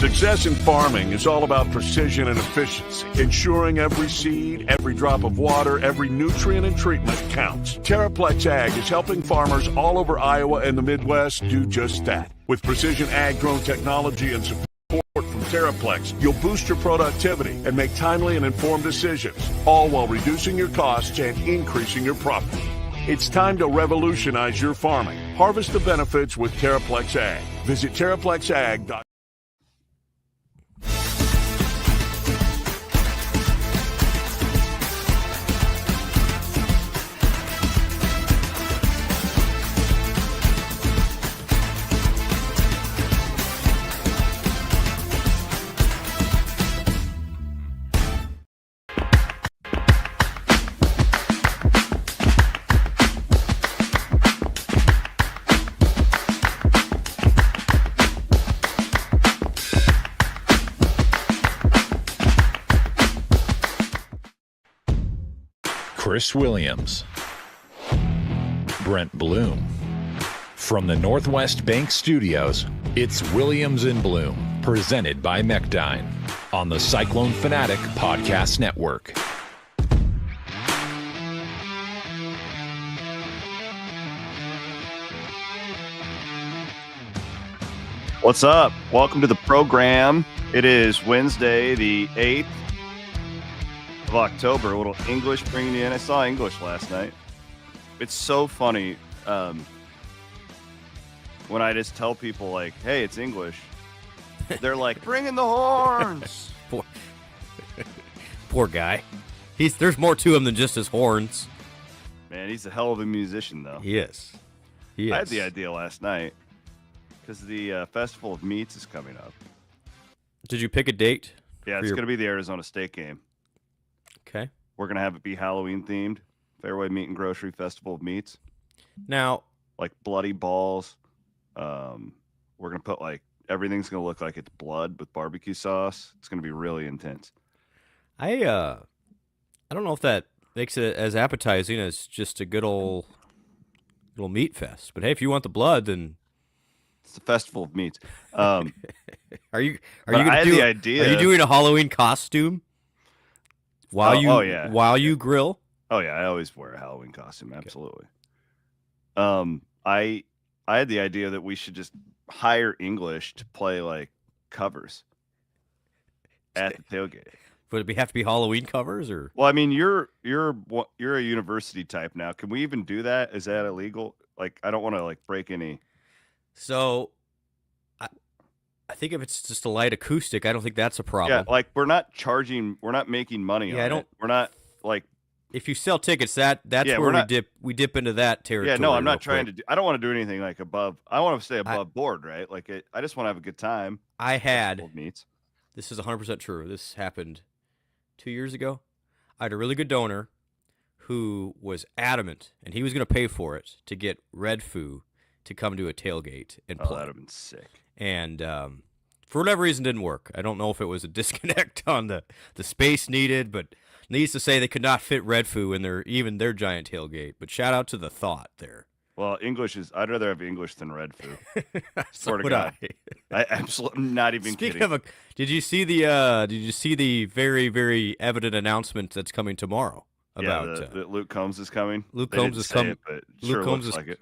Success in farming is all about precision and efficiency, ensuring every seed, every drop of water, every nutrient and treatment counts. Terraplex Ag is helping farmers all over Iowa and the Midwest do just that. With precision ag drone technology and support from Terraplex, you'll boost your productivity and make timely and informed decisions, all while reducing your costs and increasing your profit. It's time to revolutionize your farming. Harvest the benefits with Terraplex Ag. Visit TerraplexAg.com. Chris Williams, Brent Blum. From the Northwest Bank Studios, it's Williams and Blum, presented by Mechdyne on the Cyclone Fanatic Podcast Network. What's up? Welcome to the program. It is Wednesday, the 8th of October. A little English bringing you in. I saw English last night. It's so funny when I just tell people, like, hey, it's English. They're like, bring in the horns. Poor guy. There's more to him than just his horns. Man, he's a hell of a musician, though. He is. I had the idea last night because the Festival of Meats is coming up. Did you pick a date? Yeah, it's going to be the Arizona State game. Okay. We're going to have it be Halloween themed. Fairway Meat and Grocery Festival of Meats. Now, like bloody balls. We're going to put everything's going to look like it's blood with barbecue sauce. It's going to be really intense. I don't know if that makes it as appetizing as just a good old little meat fest. But hey, if you want the blood, then it's the Festival of Meats. Are you the idea. Are you doing a Halloween costume while you grill? Oh yeah, I always wear a Halloween costume. Absolutely. I had the idea that we should just hire English to play covers at the tailgate. Would it have to be Halloween covers or? Well, I mean, you're a university type now. Can we even do that? Is that illegal? I don't want to break any. So, I think if it's just a light acoustic, I don't think that's a problem. Yeah, we're not making money on it. We're not if you sell tickets, that's where we dip into that territory. Yeah, no, I'm not trying to do. I don't want to do anything above. I want to stay above board, right? I just want to have a good time. This is 100% true. This happened 2 years ago. I had a really good donor who was adamant, and he was going to pay for it to get Red Foo to come to a tailgate and play. Oh, that'd have been sick. And for whatever reason, didn't work. I don't know if it was a disconnect on the space needed, but needs to say they could not fit Red Foo in their giant tailgate. But shout out to the thought there. Well, I'd rather have English than Red Foo. So would I. I absolutely not even kidding. Did you see the very, very evident announcement that's coming tomorrow? About that Luke Combs is coming. Luke Combs is coming.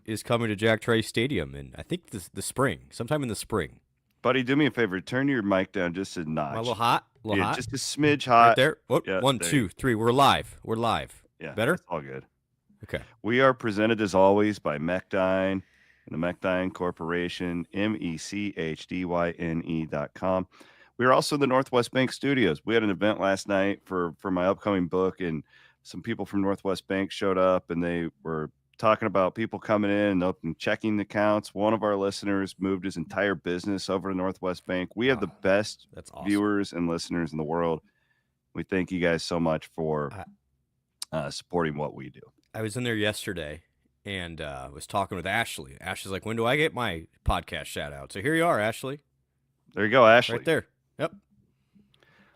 Is coming to Jack Trice Stadium in I think the spring, sometime in the spring. Buddy, do me a favor. Turn your mic down just a notch. A little hot. Just a smidge hot. Right there. Oh, yeah, 1, 2, 3. We're live. Yeah. Better. It's all good. Okay. We are presented as always by Mechdyne and the Mechdyne Corporation. MECHDYNE.com. We are also in the Northwest Bank Studios. We had an event last night for my upcoming book, and some people from Northwest Bank showed up, and they were talking about people coming in and checking accounts. One of our listeners moved his entire business over to Northwest Bank. We have the best viewers and listeners in the world. We thank you guys so much for supporting what we do. I was in there yesterday and was talking with Ashley. Ashley's like, when do I get my podcast shout out? So here you are, Ashley. There you go, Ashley. Right there. Yep.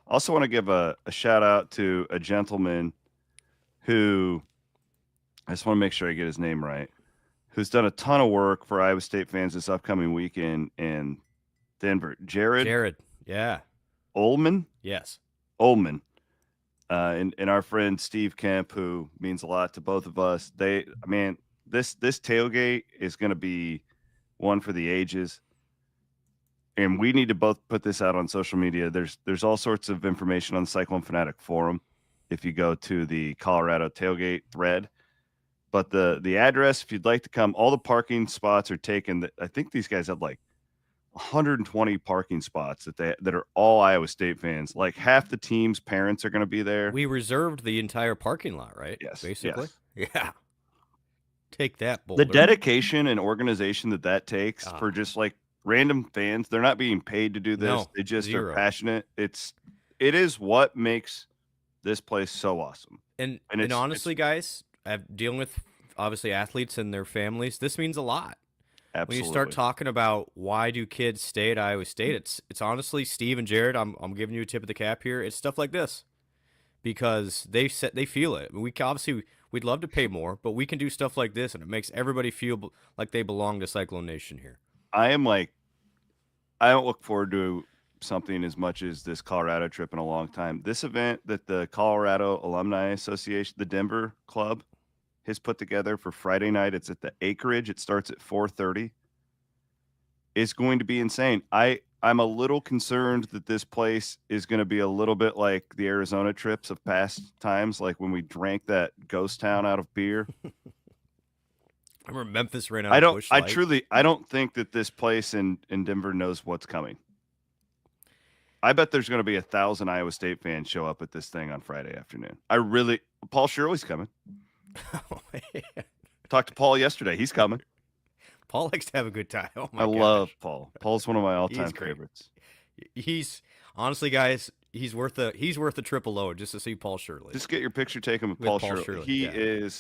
Also want to give a shout out to a gentleman who, I just want to make sure I get his name right, who's done a ton of work for Iowa State fans this upcoming weekend in Denver. Jared. Yeah. Ullman. Yes. Ullman. And our friend Steve Kemp, who means a lot to both of us. This tailgate is going to be one for the ages. And we need to both put this out on social media. There's all sorts of information on the Cyclone Fanatic forum if you go to the Colorado tailgate thread. But the address, if you'd like to come, all the parking spots are taken. I think these guys had like 120 parking spots that are all Iowa State fans. Like half the team's parents are going to be there. We reserved the entire parking lot, right? Yes. Basically. Yes. Yeah. Take that, Boulder. The dedication and organization that takes for just like random fans. They're not being paid to do this. No, they just zero. are passionate. It is what makes this place so awesome. And honestly, guys, dealing with obviously athletes and their families, this means a lot. Absolutely. When you start talking about why do kids stay at Iowa State, it's honestly, Steve and Jared, I'm giving you a tip of the cap here. It's stuff like this because they feel it. We'd love to pay more, but we can do stuff like this, and it makes everybody feel like they belong to Cyclone Nation here. I don't look forward to something as much as this Colorado trip in a long time. This event that the Colorado Alumni Association, the Denver Club, has put together for Friday night. It's at the Acreage. It starts at 4:30. It's going to be insane. I'm a little concerned that this place is going to be a little bit like the Arizona trips of past times, like when we drank that ghost town out of beer. I remember Memphis ran out of Busch Light. I don't think that this place in Denver knows what's coming. I bet there's going to be 1,000 Iowa State fans show up at this thing on Friday afternoon. Paul Shirley's coming. Oh, man. Talked to Paul yesterday. He's coming. Paul likes to have a good time. Oh my I gosh. love Paul. Paul's one of my all-time He's great. favorites. He's honestly, guys, he's worth a triple load just to see Paul Shirley. Just get your picture taken with With Paul Paul Shirley. Shirley,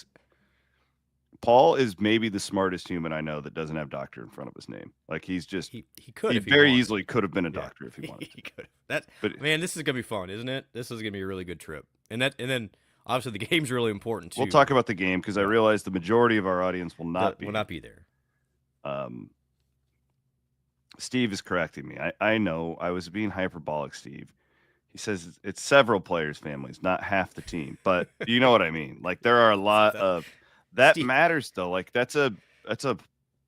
Paul is maybe the smartest human I know that doesn't have doctor in front of his name. Like he could if he very wanted. easily could have been a doctor if he wanted to. He could. But Man, this is gonna be fun, isn't it? This is gonna be a really good trip. And then obviously the game's really important too. we'll talk about the game because I realize the majority of our audience will not be there. Steve is correcting me. I know I was being hyperbolic, Steve. He says it's several players' families, not half the team. But you know what I mean. Like there are a lot of that Steve, matters though. Like that's a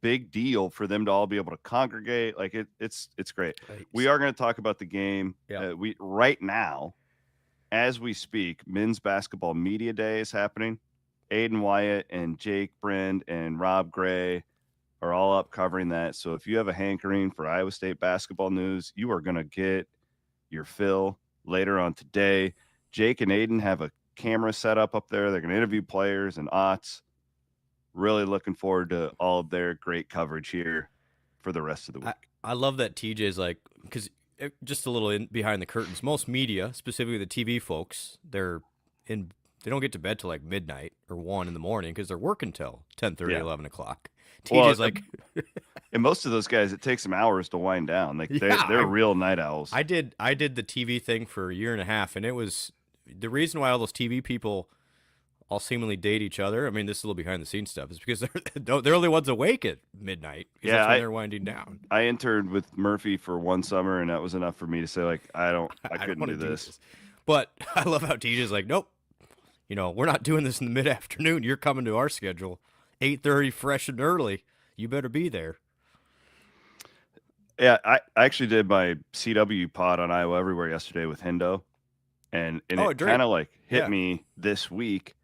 big deal for them to all be able to congregate. Like it's great. We are going to talk about the game. Yeah. We right now, as we speak, men's basketball media day is happening. Aiden Wyatt and Jake Brend and Rob Gray are all up covering that. So if you have a hankering for Iowa State basketball news, you are going to get your fill later on today. Jake and Aiden have a camera set up there. They're going to interview players and aughts. Really looking forward to all of their great coverage here for the rest of the week. I love that TJ's like, because just a little behind the curtains, most media, specifically the TV folks, they don't get to bed till like midnight or 1 in the morning because they're working till 10:30, 11 o'clock. TJ's like, and most of those guys, it takes them hours to wind down. Like they're real night owls. I did the TV thing for a year and a half, and it was the reason why all those TV people all seemingly date each other. I mean, this is a little behind the scenes stuff. Is because they're the only ones awake at midnight. That's when they're winding down. I interned with Murphy for one summer, and that was enough for me to say like, I couldn't do this. But I love how TJ's like, nope. We're not doing this in the mid-afternoon. You're coming to our schedule, 8:30, fresh and early. You better be there. Yeah, I actually did my CW pod on Iowa Everywhere yesterday with Hendo, and it kind of like hit me this week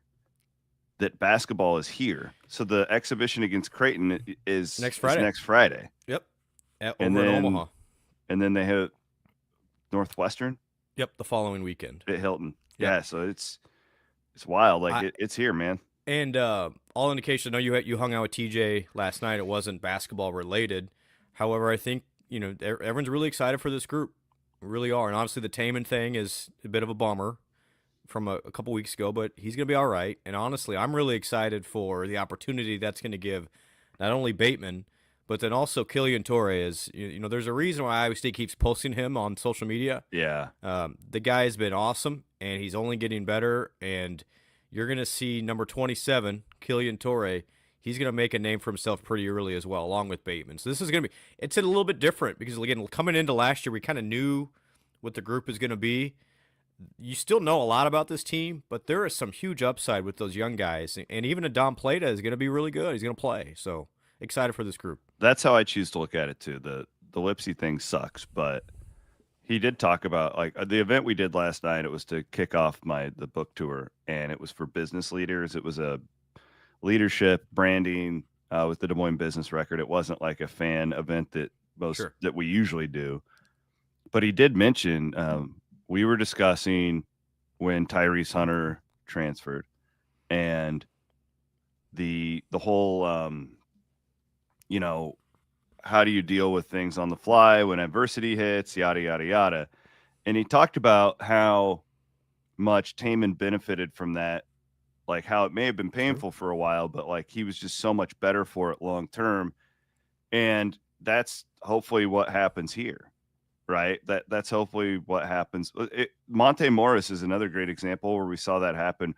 that basketball is here. So the exhibition against Creighton is next Friday. Yep, over in Omaha. And then they hit Northwestern. Yep, the following weekend at Hilton. Yep. Yeah, so it's wild. Like it's here, man. And all indication, I know you hung out with TJ last night. It wasn't basketball related. However, I think everyone's really excited for this group. Really are. And obviously the Taman thing is a bit of a bummer from a couple weeks ago, but he's going to be all right. And honestly, I'm really excited for the opportunity that's going to give not only Bateman, but then also Killian Torres. There's a reason why Iowa State keeps posting him on social media. Yeah. The guy has been awesome, and he's only getting better. And you're going to see number 27, Killian Torres. He's going to make a name for himself pretty early as well, along with Bateman. So this is going to be – it's a little bit different because, again, coming into last year, we kind of knew – what the group is going to be. You still know a lot about this team, but there is some huge upside with those young guys. And even a Dom Plata is going to be really good. He's going to play. So excited for this group. That's how I choose to look at it too. The Lipsy thing sucks, but he did talk about like the event we did last night. It was to kick off the book tour, and it was for business leaders. It was a leadership branding with the Des Moines Business Record. It wasn't like a fan event that that we usually do. But he did mention we were discussing when Tyrese Hunter transferred, and the whole how do you deal with things on the fly when adversity hits, yada, yada, yada. And he talked about how much Taman benefited from that, like how it may have been painful for a while, but like he was just so much better for it long term. And that's hopefully what happens here, right? That's hopefully what happens. Monte Morris is another great example where we saw that happen.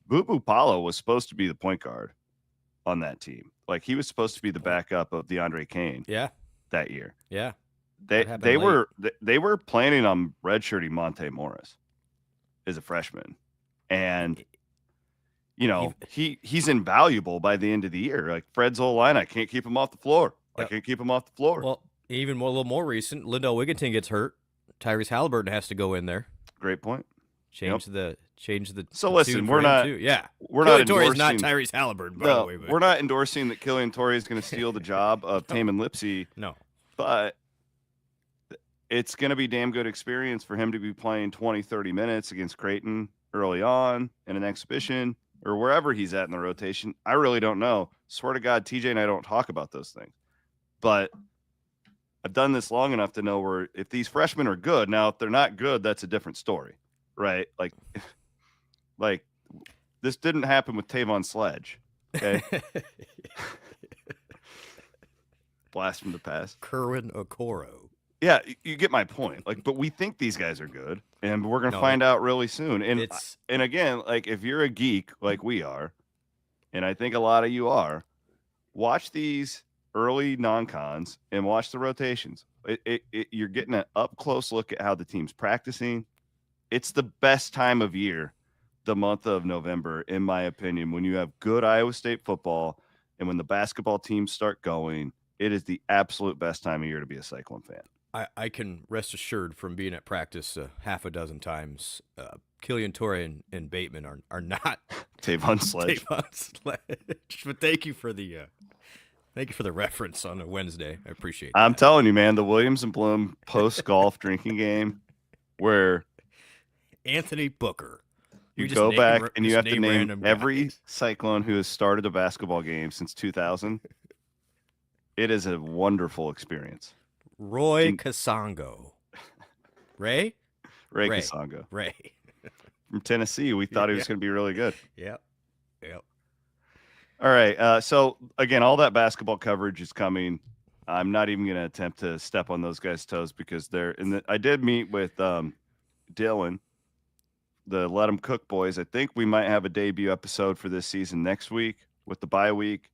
Boo Paulo was supposed to be the point guard on that team. Like he was supposed to be the backup of DeAndre Kane. Yeah. That year. Yeah. They were planning on redshirting Monte Morris as a freshman. And he's invaluable by the end of the year. Like Fred's whole line, I can't keep him off the floor. Yep. I can't keep him off the floor. Well, even a little more recent, Lindell Wigginton gets hurt. Tyrese Halliburton has to go in there. Great point. Change the. So listen, we're not Torrey is not Tyrese Halliburton, by the way. We're not endorsing that Killian Torrey is going to steal the job of Taman Lipsy. No, but it's going to be damn good experience for him to be playing 20, 30 minutes against Creighton early on in an exhibition or wherever he's at in the rotation. I really don't know. Swear to God, TJ and I don't talk about those things, but I've done this long enough to know where if these freshmen are good. Now, if they're not good, that's a different story, right? Like this didn't happen with Tavon Sledge. Okay. Blast from the past. Kerwin Okoro. Yeah, you get my point. Like, but we think these guys are good, and we're gonna find out really soon. And again, like if you're a geek like we are, and I think a lot of you are, watch these early non-cons and watch the rotations. You're getting an up close look at how the team's practicing. It's the best time of year, the month of November, in my opinion, when you have good Iowa State football and when the basketball teams start going. It is the absolute best time of year to be a Cyclone fan. I can rest assured from being at practice half a dozen times, Killian Torrey and Bateman are not Tavon Sledge. But thank you for the reference on a Wednesday. I appreciate it. I'm telling you, man, the Williams and Blum post golf drinking game where Anthony Booker. You go back and you have to name every Cyclone who has started a basketball game since 2000. It is a wonderful experience. Roy Kasongo. Ray Kasongo. Ray. From Tennessee. We thought he was going to be really good. Yep. All right. So, again, all that basketball coverage is coming. I'm not even going to attempt to step on those guys' toes because I did meet with Dylan, the Let 'em Cook boys. I think we might have a debut episode for this season next week with the bye week.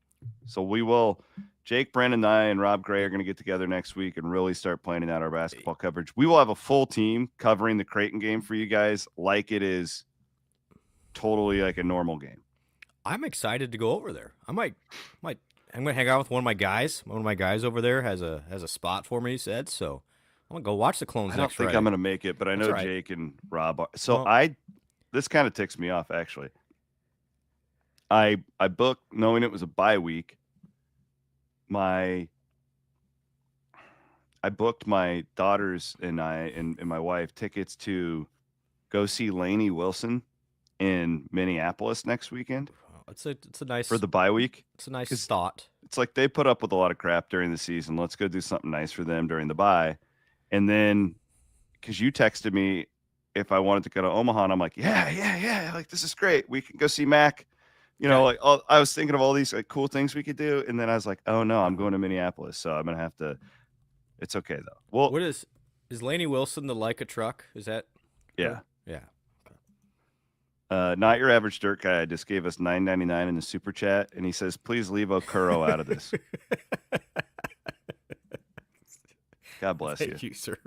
So we will – Jake, Brandon, and I, and Rob Gray are going to get together next week and really start planning out our basketball coverage. We will have a full team covering the Creighton game for you guys like it is totally like a normal game. I'm excited to go over there. I'm going to hang out with one of my guys. One of my guys over there has a spot for me, he said. So I'm going to go watch the Clones next Friday. I don't think I'm going to make it, but I know right. Jake and Rob are. So this kind of ticks me off, actually. I booked, knowing it was a bye week, I booked my daughters and my wife tickets to go see Lainey Wilson in Minneapolis next weekend. It's a nice for the bye week. It's a nice thought. It's like they put up with a lot of crap during the season. Let's go do something nice for them during the bye. And then because you texted me if I wanted to go to Omaha, and I'm like, yeah. Like this is great. We can go see Mac. Like I was thinking of all these like cool things we could do, and then I was like, oh no, I'm going to Minneapolis, so I'm gonna have to. It's okay though. Well, what is Lainey Wilson the Leica truck? Is that? Yeah. Yeah. Not your average dirt guy just gave us $9.99 in the super chat, and he says, please leave Okoro out of this. God bless you. Thank you, sir.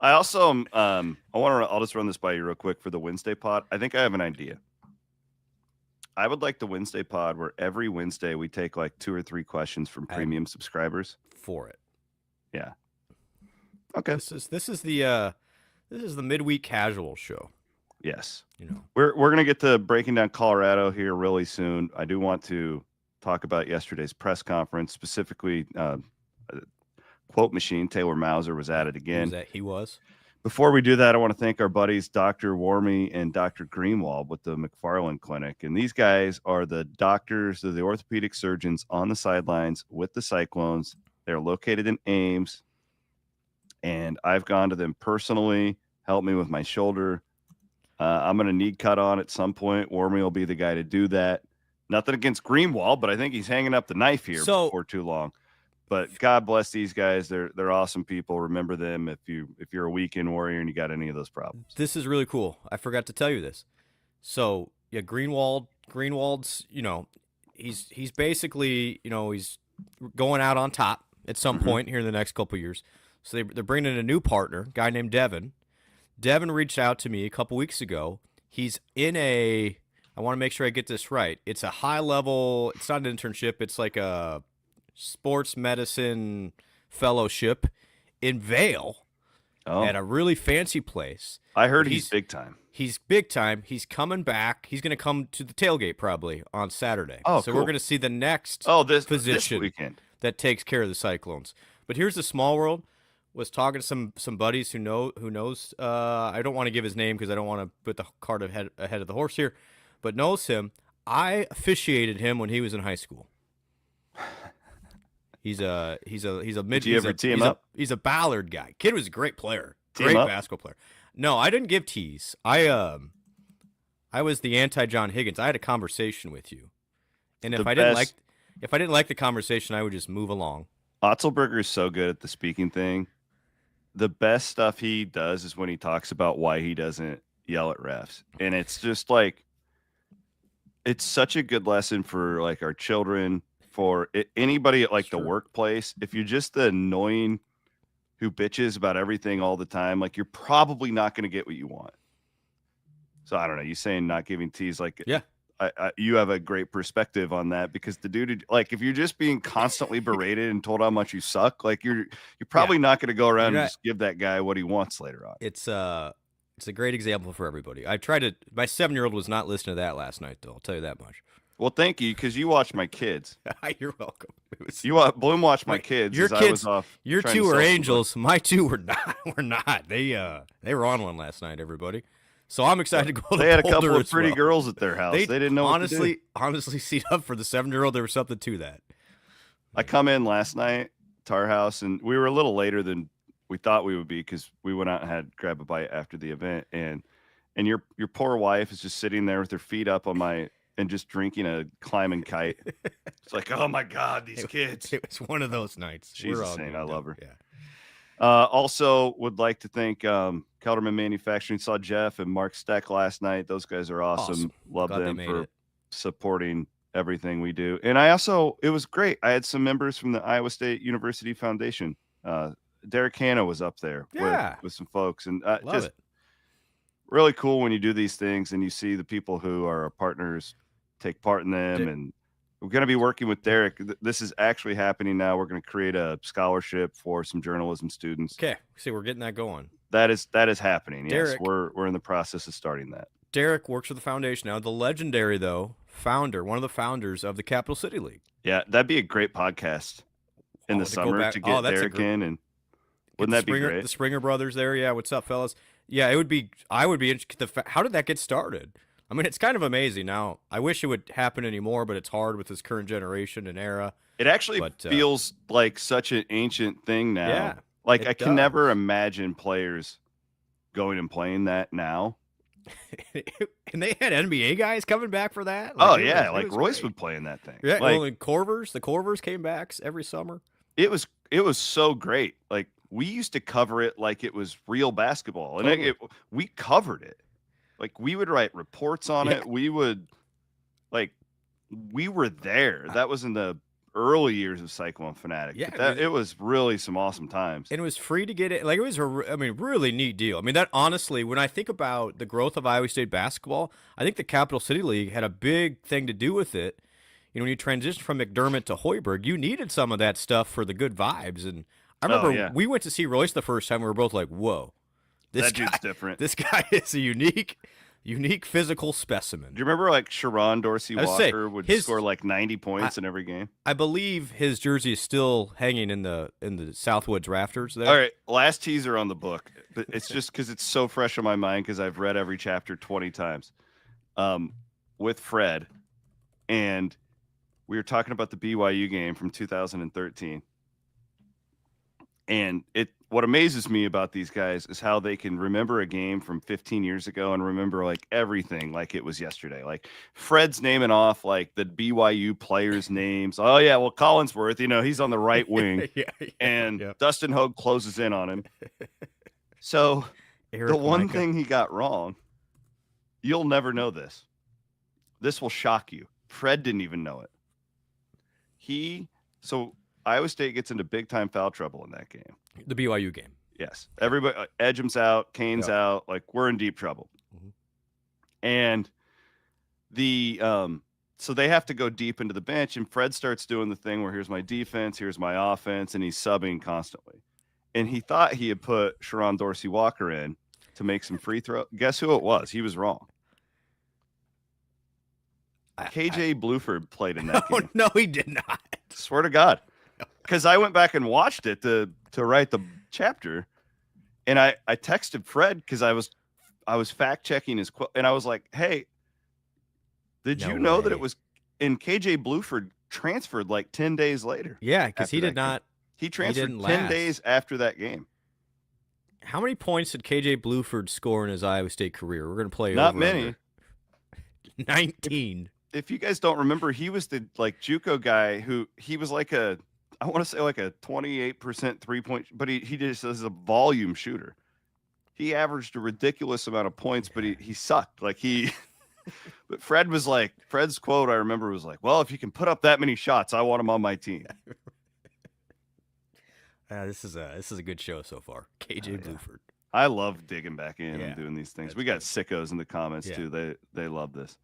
I also I'll just run this by you real quick for the Wednesday pod. I think I have an idea. I would like the Wednesday pod where every Wednesday we take like 2 or 3 questions from premium subscribers. For it. Yeah. Okay. This is the midweek casual show. Yes. You know. We're gonna get to breaking down Colorado here really soon. I do want to talk about yesterday's press conference, specifically quote machine. Taylor Mauser was at it again. He was. Before we do that, I want to thank our buddies Dr. Warmy and Dr. Greenwald with the McFarland Clinic. And these guys are the doctors, they're the orthopedic surgeons on the sidelines with the Cyclones. They're located in Ames. And I've gone to them personally, helped me with my shoulder. I'm going to need cut on at some point. Warmy will be the guy to do that. Nothing against Greenwald, but I think he's hanging up the knife here before too long. But God bless these guys. They're awesome people. Remember them if you're a weekend warrior and you got any of those problems. This is really cool. I forgot to tell you this. So yeah, Greenwald's, he's basically, he's going out on top at some point here in the next couple of years. So they're bringing in a new partner, a guy named Devin. Devin reached out to me a couple weeks ago. He's in I want to make sure I get this right. It's a high level. It's not an internship. It's like a sports medicine fellowship in Vail at a really fancy place. I heard he's big time. He's big time. He's coming back. He's going to come to the tailgate probably on Saturday. Oh, so cool. we're going to see the next physician this weekend that takes care of the Cyclones. But here's the small world. Was talking to some buddies who knows. I don't want to give his name because I don't want to put the cart ahead of the horse here, but knows him. I officiated him when he was in high school. He's a mid. Did you ever tee him up? He's a Ballard guy. Kid was a great player, great basketball player. No, I didn't give tees. I was the anti John Higgins. I had a conversation with you, and if I didn't like the conversation, I would just move along. Otzelberger is so good at the speaking thing. The best stuff he does is when he talks about why he doesn't yell at refs. And it's just like, it's such a good lesson for like our children, for anybody at like the workplace. If you're just the annoying who bitches about everything all the time, like you're probably not going to get what you want. So I don't know. You saying not giving teas, like, yeah. You have a great perspective on that, because the dude, like, if you're just being constantly berated and told how much you suck, like you're probably not going to go around and just give that guy what he wants later on. It's a great example for everybody. I tried to. My 7-year-old was not listening to that last night, though. I'll tell you that much. Well, thank you, because you watched my kids. You're welcome. Bloom watched my kids. Your kids, I was off. Your 2 were angels. My 2 were not. Were not. They were on one last night. Everybody. So I'm excited to go. They had a couple of pretty girls at their house. They didn't know honestly seat up for the 7-year-old. There was something to that. I come in last night to our house, and we were a little later than we thought we would be, because we went out and had grab a bite after the event, and your poor wife is just sitting there with her feet up on and just drinking a climbing kite. It's like, oh my God, these kids. It was one of those nights. She's insane. I love her. Yeah. Also would like to thank Kelderman Manufacturing. Saw Jeff and Mark Steck last night. Those guys are awesome. Love them for supporting everything we do. And it was great. I had some members from the Iowa State University Foundation. Derek Hanna was up there with some folks, and just really cool when you do these things and you see the people who are our partners take part in them. And we're going to be working with Derek. This is actually happening now. We're going to create a scholarship for some journalism students. Okay. See, we're getting that going. That is happening. Derek, yes, we're in the process of starting that. Derek works for the foundation now. The legendary, though, one of the founders of the Capital City League. Yeah, that'd be a great podcast in the summer to get Derek in. And wouldn't that be great? The Springer brothers there. Yeah. What's up, fellas? Yeah, I would be interested. How did that get started? I mean, it's kind of amazing now. I wish it would happen anymore, but it's hard with this current generation and era. It actually feels like such an ancient thing now. Yeah, like I can never imagine players going and playing that now. And they had NBA guys coming back for that. Like Royce would play in that thing. Yeah, like, the Corvers came back every summer. It was so great. Like we used to cover it like it was real basketball, and we covered it. Like we would write reports on it. We would we were there. That was in the early years of Cyclone Fanatic. Yeah, But it was really some awesome times. And it was free to get it. Like, it was really neat deal. I mean, that honestly, when I think about the growth of Iowa State basketball, I think the Capital City League had a big thing to do with it. You know, when you transitioned from McDermott to Hoiberg, you needed some of that stuff for the good vibes. And I remember we went to see Royce the first time. We were both like, whoa. That dude's different. This guy is a unique physical specimen. Do you remember like Sharon Dorsey Walker would score like 90 points in every game? I believe his jersey is still hanging in the Southwoods rafters there. All right, last teaser on the book, but it's just because it's so fresh in my mind because I've read every chapter 20 times with Fred, and we were talking about the BYU game from 2013. And what amazes me about these guys is how they can remember a game from 15 years ago and remember like everything like it was yesterday. Like Fred's naming off like the BYU players' names. Oh yeah, well Collinsworth, you know, he's on the right wing, and Dustin Hogue closes in on him. So the one thing he got wrong, you'll never know this. This will shock you. Fred didn't even know it. Iowa State gets into big-time foul trouble in that game. The BYU game. Yes. Everybody, Edgem's out, Kane's out. Like, we're in deep trouble. Mm-hmm. And so they have to go deep into the bench, and Fred starts doing the thing where here's my defense, here's my offense, and he's subbing constantly. And he thought he had put Sharon Dorsey Walker in to make some free throw. Guess who it was? He was wrong. KJ Bluford played in that game. No, he did not. Swear to God. Because I went back and watched it to write the chapter, and I texted Fred because I was fact checking his quote, and I was like, "Hey, did you know that it was?" And KJ Bluford transferred like 10 days later. Yeah, because he did not. He transferred 10 days after that game. How many points did KJ Bluford score in his Iowa State career? We're going to play not many. 19. If you guys don't remember, he was the like JUCO guy who he was like I want to say like a 28% 3-point, but he just is a volume shooter. He averaged a ridiculous amount of points, but he sucked. Like but Fred's quote I remember was like, well, if you can put up that many shots, I want him on my team. This is a good show so far. KJ Bluford. I love digging back in and doing these things. We got sickos in the comments too. They love this.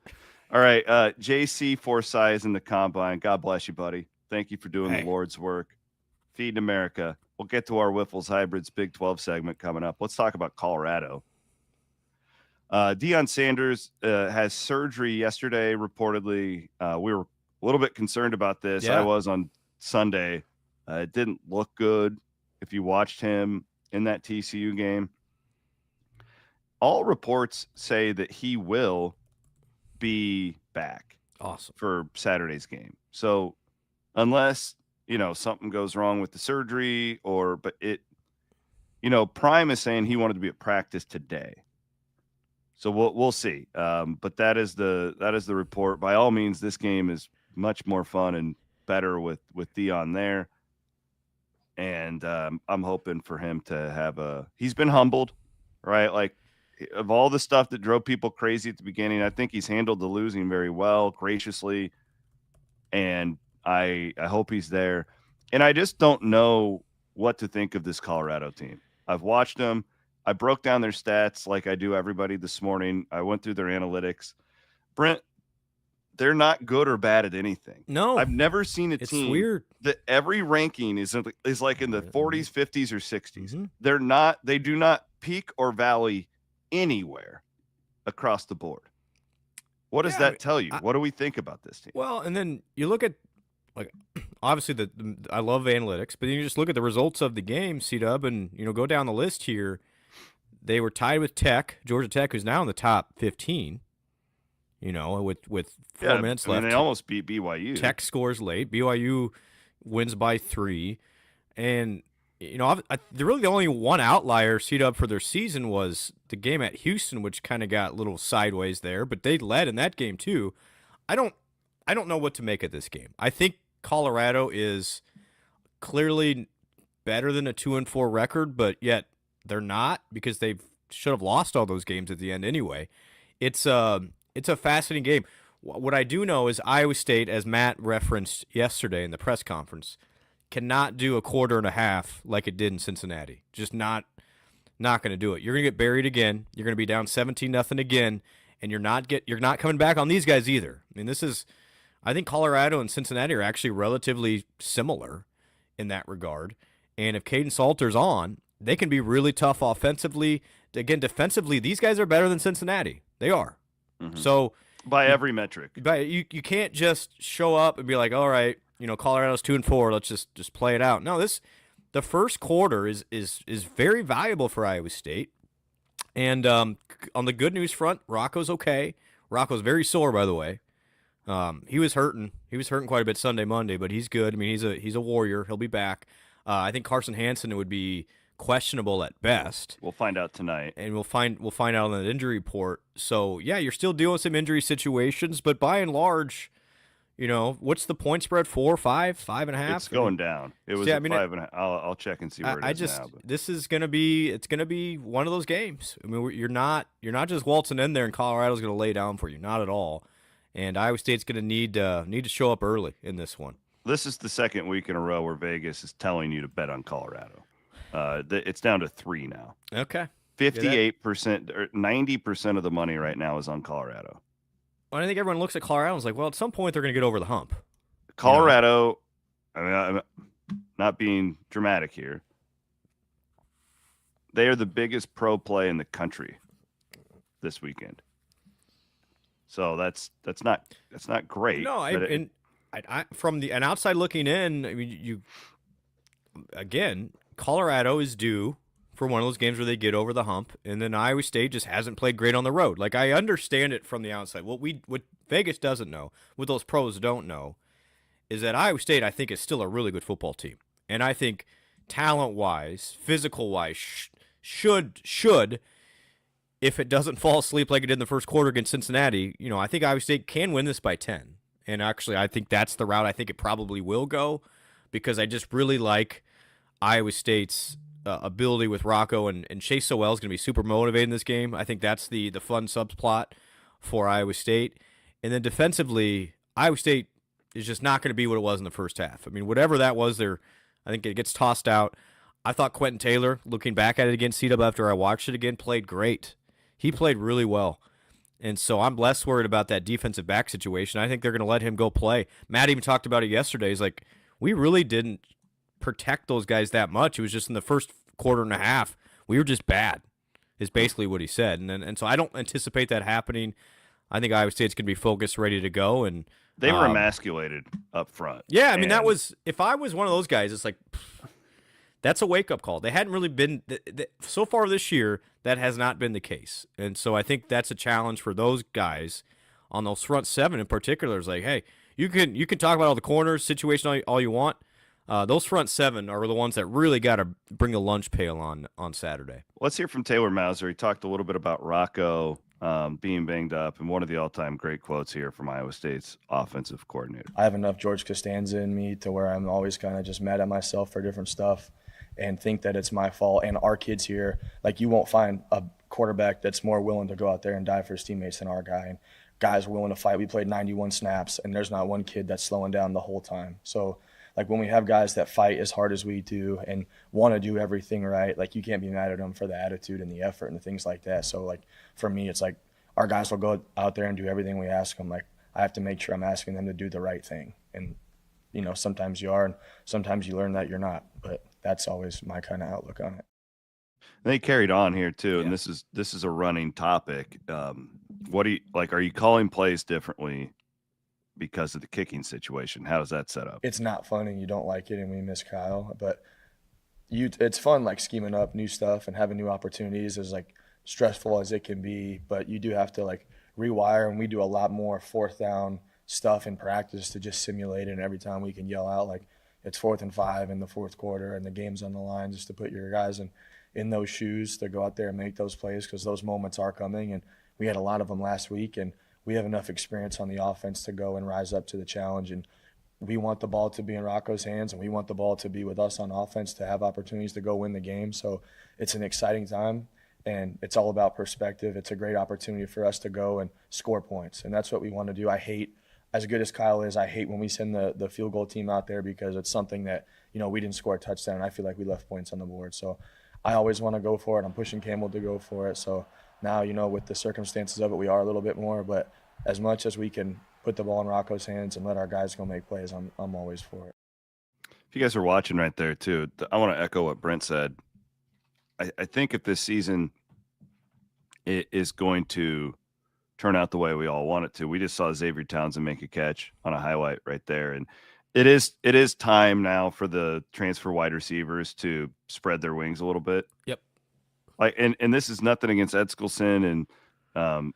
All right. JC Forsyth is in the combine. God bless you, buddy. Thank you for doing the Lord's work. Feeding America. We'll get to our Wiffles Hybrids Big 12 segment coming up. Let's talk about Colorado. Deion Sanders has surgery yesterday, reportedly. We were a little bit concerned about this. I was on Sunday. It didn't look good if you watched him in that TCU game. All reports say that he will be back. Awesome. For Saturday's game. So unless, something goes wrong with the surgery Prime is saying he wanted to be at practice today. So we'll see. But that is the report. By all means, this game is much more fun and better with Deion there. And I'm hoping for him to have he's been humbled, right? Like of all the stuff that drove people crazy at the beginning, I think he's handled the losing very well, graciously. And I hope he's there. And I just don't know what to think of this Colorado team. I've watched them. I broke down their stats like I do everybody this morning. I went through their analytics. Brent, they're not good or bad at anything. No. I've never seen a team weird. that every ranking is like in the 40s, 50s, or 60s. Mm-hmm. They do not peak or valley anywhere across the board. What does that tell you? What do we think about this team? Well, and then you look at, like, obviously I love analytics, but you just look at the results of the game, C-Dub, and, go down the list here. They were tied with Georgia Tech, who's now in the top 15, with 4 minutes left. They almost beat BYU. Tech scores late. BYU wins by 3. And, really the only one outlier C-Dub for their season was the game at Houston, which kind of got a little sideways there, but they led in that game too. I don't know what to make of this game. I think Colorado is clearly better than a 2-4 record, but yet they're not, because they should have lost all those games at the end anyway. It's a fascinating game. What I do know is Iowa State, as Matt referenced yesterday in the press conference, cannot do a quarter and a half like it did in Cincinnati. Just not going to do it. You're going to get buried again. You're going to be down 17-0 again, and you're not coming back on these guys either. I mean, I think Colorado and Cincinnati are actually relatively similar in that regard. And if Caden Salter's on, they can be really tough offensively. Again, defensively, these guys are better than Cincinnati. They are. Mm-hmm. So by every metric. You can't just show up and be like, all right, Colorado's 2-4. Let's just play it out. No, the first quarter is very valuable for Iowa State. And on the good news front, Rocco's okay. Rocco's very sore, by the way. He was hurting. He was hurting quite a bit Sunday, Monday, but he's good. I mean, he's a warrior. He'll be back. I think Carson Hansen would be questionable at best. We'll find out tonight, and we'll find out on that injury report. So yeah, you're still dealing with some injury situations, but by and large, what's the point spread? 4, 5, 5.5? It's going down. It was 5.5. I'll check and see where it is now. But. This is gonna be one of those games. I mean, you're not just waltzing in there and Colorado's gonna lay down for you, not at all. And Iowa State's gonna need to show up early in this one. This is the second week in a row where Vegas is telling you to bet on Colorado. It's down to 3 now. Okay. 58% or 90% of the money right now is on Colorado. Well, I think everyone looks at Colorado and is like, well, at some point they're going to get over the hump. Colorado, I mean, I'm not being dramatic here. They are the biggest pro play in the country this weekend. So that's not great. No, from an outside looking in, I mean, again, Colorado is due for one of those games where they get over the hump, and then Iowa State just hasn't played great on the road. Like, I understand it from the outside. What Vegas doesn't know, what those pros don't know, is that Iowa State, I think, is still a really good football team. And I think talent-wise, physical-wise, should, if it doesn't fall asleep like it did in the first quarter against Cincinnati, I think Iowa State can win this by 10. And actually, I think that's the route I think it probably will go, because I just really like Iowa State's ability with Rocco, and Chase Sowell is going to be super motivated in this game. I think that's the fun subplot for Iowa State. And then defensively, Iowa State is just not going to be what it was in the first half. I mean, whatever that was there, I think it gets tossed out. I thought Quentin Taylor, looking back at it against CW after I watched it again, played great. He played really well. And so I'm less worried about that defensive back situation. I think they're going to let him go play. Matt even talked about it yesterday. He's like, we really didn't protect those guys that much. It was just in the first quarter and a half, we were just bad, is basically what he said. And so I don't anticipate that happening. I think Iowa State's going to be focused, ready to go. And they were emasculated up front. Yeah, I mean, that was, if I was one of those guys, it's like, that's a wake-up call. They hadn't really been so far this year. That has not been the case, and so I think that's a challenge for those guys on those front seven in particular. Is like, hey, you can talk about all the corners situation all you want. Those front seven are the ones that really got to bring the lunch pail on Saturday. Let's hear from Taylor Mauser. He talked a little bit about Rocco being banged up, and one of the all-time great quotes here from Iowa State's offensive coordinator. I have enough George Costanza in me to where I'm always kind of just mad at myself for different stuff and think that it's my fault. And our kids here, like, you won't find a quarterback that's more willing to go out there and die for his teammates than our guy. And guys willing to fight. We played 91 snaps, and there's not one kid that's slowing down the whole time. So, like, when we have guys that fight as hard as we do and want to do everything right, like, you can't be mad at them for the attitude and the effort and the things like that. So, like, for me, it's like our guys will go out there and do everything we ask them. Like, I have to make sure I'm asking them to do the right thing. And, sometimes you are, and sometimes you learn that you're not. But that's always my kind of outlook on it. They carried on here too, and this is a running topic. What do you like? Are you calling plays differently because of the kicking situation? How is that set up? It's not fun, and you don't like it, and we miss Kyle. But it's fun, like scheming up new stuff and having new opportunities. As like stressful as it can be, but you do have to like rewire, and we do a lot more fourth down stuff in practice to just simulate it. And every time we can yell out like, it's 4th and 5 in the fourth quarter and the game's on the line, just to put your guys in those shoes to go out there and make those plays, because those moments are coming. And we had a lot of them last week, and we have enough experience on the offense to go and rise up to the challenge. And we want the ball to be in Rocco's hands, and we want the ball to be with us on offense to have opportunities to go win the game. So it's an exciting time. And it's all about perspective. It's a great opportunity for us to go and score points. And that's what we want to do. I hate, as good as Kyle is, I hate when we send the field goal team out there because it's something that, we didn't score a touchdown. And I feel like we left points on the board. So I always want to go for it. I'm pushing Campbell to go for it. So now, with the circumstances of it, we are a little bit more. But as much as we can put the ball in Rocco's hands and let our guys go make plays, I'm always for it. If you guys are watching right there too, I want to echo what Brent said. I think if this season is going to turn out the way we all want it to, we just saw Xavier Townsend make a catch on a highlight right there. And it is time now for the transfer wide receivers to spread their wings a little bit. Yep. And this is nothing against Edskelson and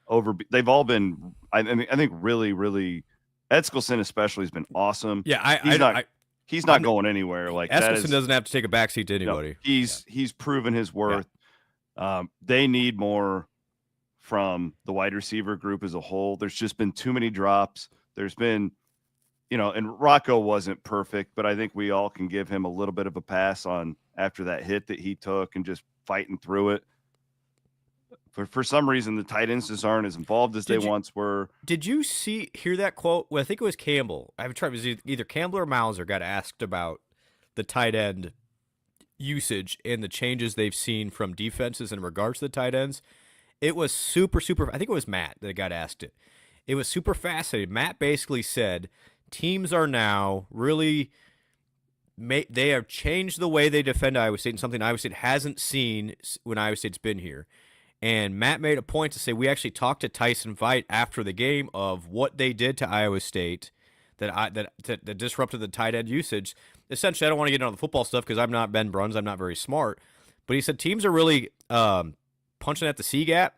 they've all been, I think really, really, Edskelson especially has been awesome. Yeah. He's not going anywhere. Like Edskelson doesn't have to take a backseat to anybody. He's proven his worth. Yeah. They need more from the wide receiver group as a whole. There's just been too many drops. There's been, and Rocco wasn't perfect, but I think we all can give him a little bit of a pass on after that hit that he took and just fighting through it. For some reason, the tight ends just aren't as involved as they once were. Did you hear that quote? Well, I think it was Campbell. I haven't tried. It was either Campbell or Mauser got asked about the tight end usage and the changes they've seen from defenses in regards to the tight ends. It was super. I think it was Matt that got asked it. It was super fascinating. Matt basically said teams are now really they have changed the way they defend Iowa State, and something Iowa State hasn't seen when Iowa State's been here. And Matt made a point to say we actually talked to Tyson Veit after the game of what they did to Iowa State that disrupted the tight end usage. Essentially, I don't want to get into the football stuff because I'm not Ben Bruns. I'm not very smart. But he said teams are really punching at the C gap,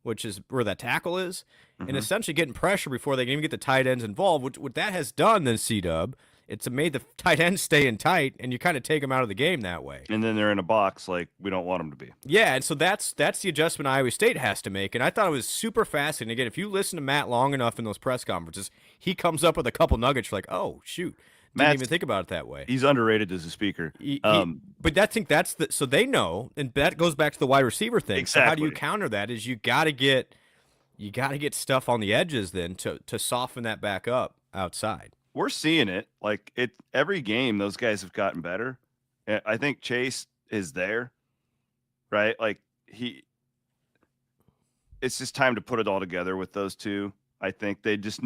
which is where that tackle is, and essentially getting pressure before they can even get the tight ends involved. What that has done then, C-Dub, it's made the tight ends stay in tight, and you kind of take them out of the game that way. And then they're in a box like we don't want them to be. Yeah, and so that's the adjustment Iowa State has to make, and I thought it was super fascinating. Again, if you listen to Matt long enough in those press conferences, he comes up with a couple nuggets like, oh, shoot, didn't even think about it that way. He's underrated as a speaker. But I think that's so they know, and that goes back to the wide receiver thing. Exactly. So how do you counter that is you got to get stuff on the edges then to soften that back up outside. We're seeing it. Like every game, those guys have gotten better. I think Chase is there, right? Like it's just time to put it all together with those two. I think they just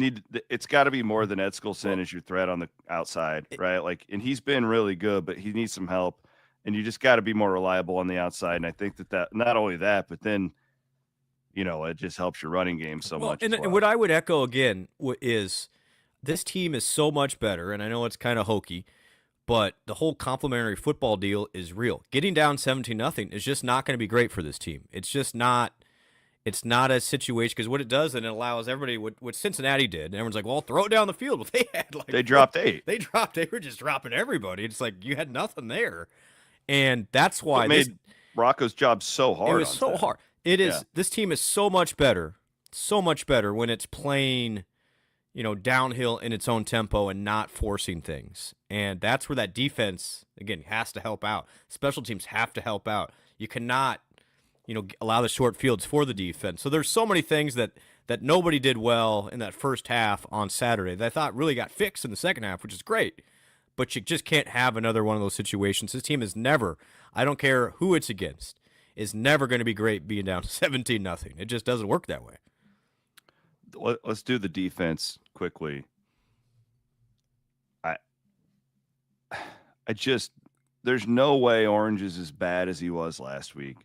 it's got to be more than Edskelson as your threat on the outside, right? Like, and he's been really good, but he needs some help, and you just got to be more reliable on the outside. And I think that not only that, but then, it just helps your running game so much. And what I would echo again is this team is so much better, and I know it's kind of hokey, but the whole complimentary football deal is real. Getting down 17-0 is just not going to be great for this team. It's just not. It's not a situation because what it does, and it allows everybody what Cincinnati did, and everyone's like, "Well, throw it down the field." But they dropped 8. They were just dropping everybody. It's like you had nothing there, and that's why it made Rocco's job so hard. It was so hard. It is. Yeah. This team is so much better when it's playing, downhill in its own tempo and not forcing things. And that's where that defense, again, has to help out. Special teams have to help out. You cannot, allow the short fields for the defense. So there's so many things that nobody did well in that first half on Saturday that I thought really got fixed in the second half, which is great. But you just can't have another one of those situations. This team is never, I don't care who it's against, is never going to be great being down 17-0. It just doesn't work that way. Let's do the defense quickly. There's no way Orange is as bad as he was last week.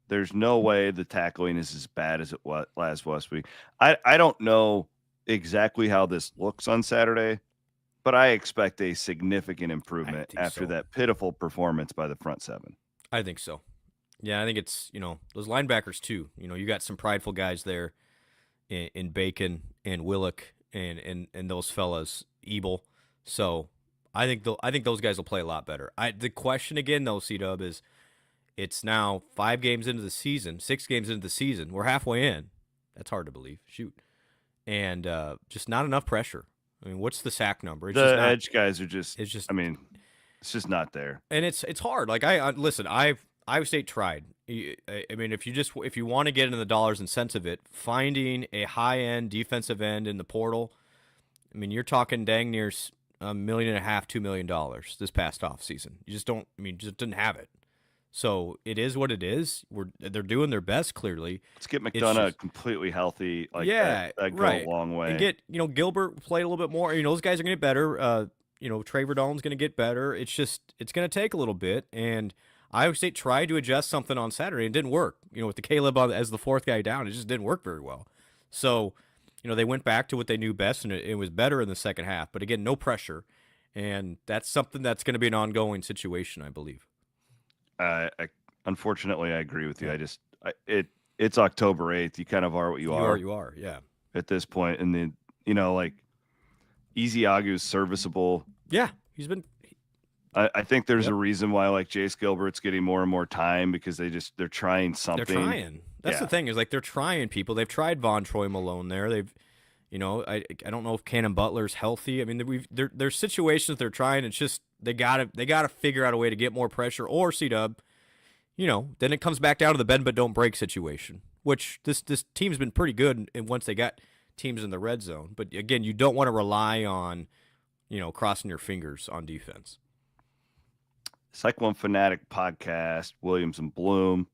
There's no way the tackling is as bad as it was last week. I don't know exactly how this looks on Saturday, but I expect a significant improvement after that pitiful performance by the front seven. I think so. Yeah, I think it's, those linebackers too. You got some prideful guys there in Bacon and Willock and those fellas, Ebel. So I think those guys will play a lot better. The question again, though, C-Dub, is it's now 5 games into the season, 6 games into the season. We're halfway in. That's hard to believe. Shoot. And just not enough pressure. I mean, what's the sack number? The edge guys are just – it's just not there. And it's hard. Like, listen, Iowa State tried. I mean, if you want to get into the dollars and cents of it, finding a high-end defensive end in the portal, I mean, you're talking dang near $1.5 million, $2 million this past offseason. You just don't. I mean, just didn't have it. So it is what it is. They're doing their best, clearly. Let's get McDonough completely healthy. Like that go right. a long way. And get Gilbert play a little bit more. Those guys are going to get better. Trey Verdon's going to get better. It's going to take a little bit. And Iowa State tried to adjust something on Saturday and didn't work. With the Caleb as the fourth guy down, it just didn't work very well. So, they went back to what they knew best, and it was better in the second half. But again, no pressure, and that's something that's going to be an ongoing situation, I believe. Unfortunately, I agree with you. It's October 8th. You kind of are what you are. You are, yeah. At this point, and then Easy Agu's serviceable. Yeah, he's been. I think there's a reason why Jace Gilbert's getting more and more time because they're trying something. They're trying. That's the thing is they're trying people. They've tried Von Troy Malone there. They've, I don't know if Cannon Butler's healthy. I mean, there's situations they're trying. It's just they gotta figure out a way to get more pressure or C-Dub. Then it comes back down to the bend but don't break situation, which this team's been pretty good. And once they got teams in the red zone, but again, you don't want to rely on, crossing your fingers on defense. Cyclone Fanatic Podcast, Williams and Bloom.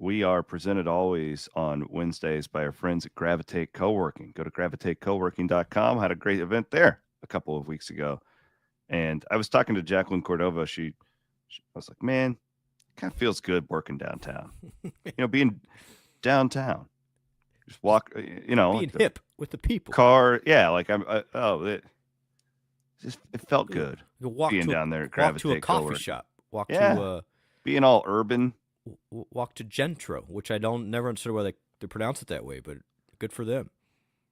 We are presented always on Wednesdays by our friends at Gravitate Co-working. Go to gravitatecoworking.com. Had a great event there a couple of weeks ago. And I was talking to Jacqueline Cordova. I was like, man, kind of feels good working downtown. Being downtown. Just walk, being hip with the people. Car, yeah, it felt good. Being down there at Gravitate. Walk to a coffee Co-working. shop. Walk yeah. to being all urban. Walk to Gentro, which I never understood why they pronounce it that way, but good for them.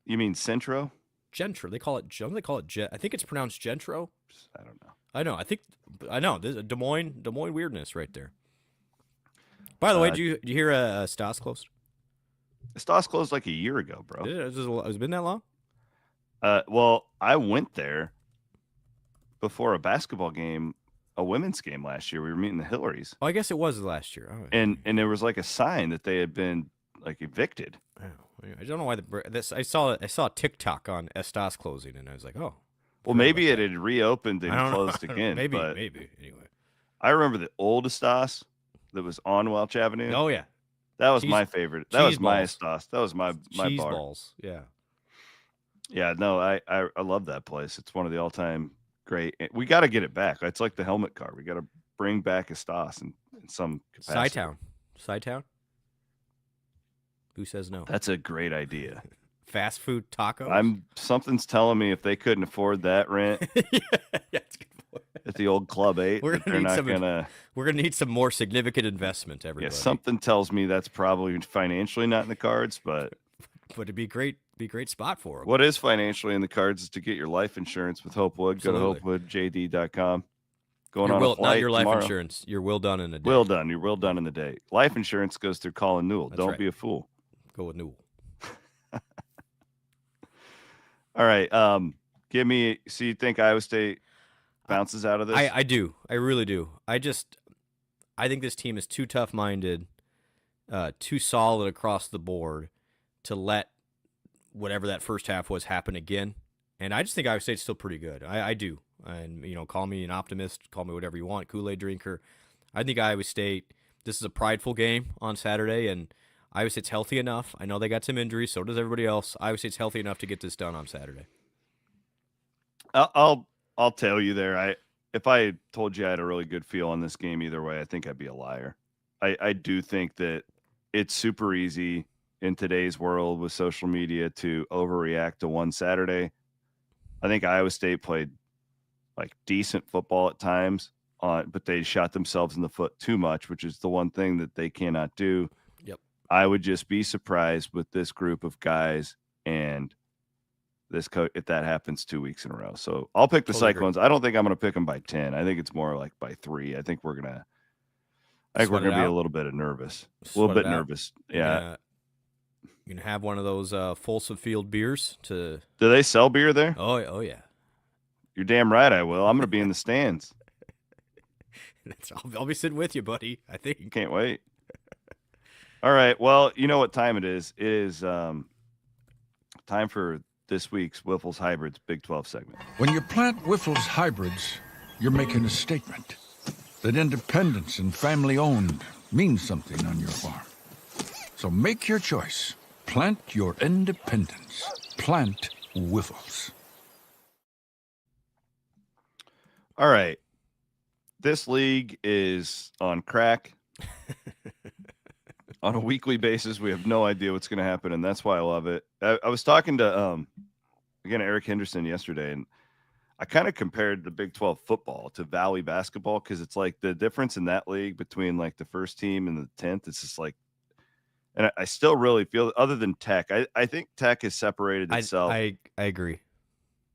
You mean Centro? Gentro. They call it I think it's pronounced Gentro. I don't know. I know. There's a Des Moines weirdness right there. By the way, did you hear Stas closed? Stas closed like a year ago, bro. Has it been that long? Well, I went there before a basketball game, a women's game last year. We were meeting the Hillarys. Oh, I guess it was last year. Oh, and there was a sign that they had been evicted. Oh, I don't know why I saw TikTok on Estas closing, and I was like, oh. Well, maybe it had reopened and closed again. Maybe anyway. I remember the old Estas that was on Welch Avenue. Oh yeah, that was my favorite. That was my Estas. That was my cheese bar. Balls. Yeah. Yeah. No, I love that place. It's one of the all-time great. We got to get it back. It's like the helmet car. We got to bring back Estas in some capacity. Sci-Town. Who says no? That's a great idea. Fast food tacos. Something's telling me if they couldn't afford that rent it's good point. at the old Club 8, we're gonna need some more significant investment, everybody. Yeah, something tells me that's probably financially not in the cards, but it'd be great spot for them. What is financially in the cards is to get your life insurance with Hopewood. Absolutely. Go to hopewoodjd.com. Going on a flight not your life tomorrow. Insurance. You're will done in a day. Will done. You're will done in the day. Life insurance goes through Colin Newell. That's Don't right. be a fool. Go with Newell. All right. So you think Iowa State bounces out of this? I do. I really do. I think this team is too tough-minded, too solid across the board to let whatever that first half was happen again. And I just think Iowa State's still pretty good. I do. And, call me an optimist, call me whatever you want, Kool-Aid drinker. I think Iowa State, this is a prideful game on Saturday, and Iowa State's healthy enough. I know they got some injuries, so does everybody else. Iowa State's healthy enough to get this done on Saturday. I'll tell you there. If I told you I had a really good feel on this game either way, I think I'd be a liar. I do think that it's super easy in today's world with social media to overreact to one Saturday. I think Iowa State played decent football at times, but they shot themselves in the foot too much, which is the one thing that they cannot do. Yep. I would just be surprised with this group of guys and this coach if that happens 2 weeks in a row. So I'll pick the Cyclones. I don't think I'm going to pick them by 10. I think it's more by 3. I think we're going to be a little bit nervous. A little bit nervous. Yeah. You can have one of those Folsom Field beers to. Do they sell beer there? Oh yeah. You're damn right I will. I'm going to be in the stands. I'll be sitting with you, buddy. I think. Can't wait. All right. Well, you know what time it is. It is time for this week's Wiffles Hybrids Big 12 segment. When you plant Wiffles Hybrids, you're making a statement that independence and family-owned means something on your farm. So make your choice. Plant your independence. Plant Wiffles. All right. This league is on crack. On a weekly basis, we have no idea what's going to happen, and that's why I love it. I was talking to, again, Eric Henderson yesterday, and I kind of compared the Big 12 football to Valley basketball because it's like the difference in that league between like the first team and the 10th. It's just like, and I still really feel, other than Tech, I think Tech has separated itself. I agree.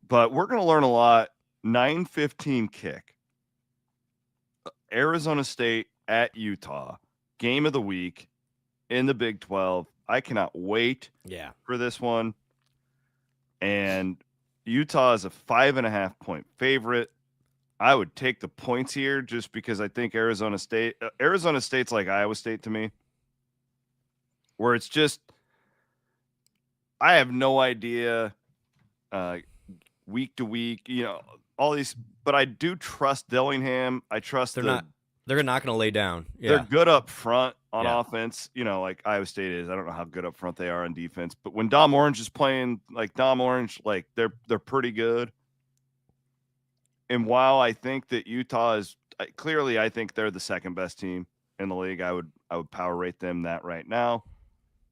But we're going to learn a lot. 9:15 kick. Arizona State at Utah. Game of the week in the Big 12. I cannot wait for this one. And Utah is a 5.5 point favorite. I would take the points here just because I think Arizona State's like Iowa State to me, where it's just, I have no idea week to week, all these, but I do trust Dillingham. I trust they're not going to lay down. Yeah. They're good up front on offense, like Iowa State is. I don't know how good up front they are on defense, but when Dom Orange is playing like Dom Orange, like they're pretty good. And while I think that Utah is clearly, I think they're the second best team in the league. I would power rate them that right now.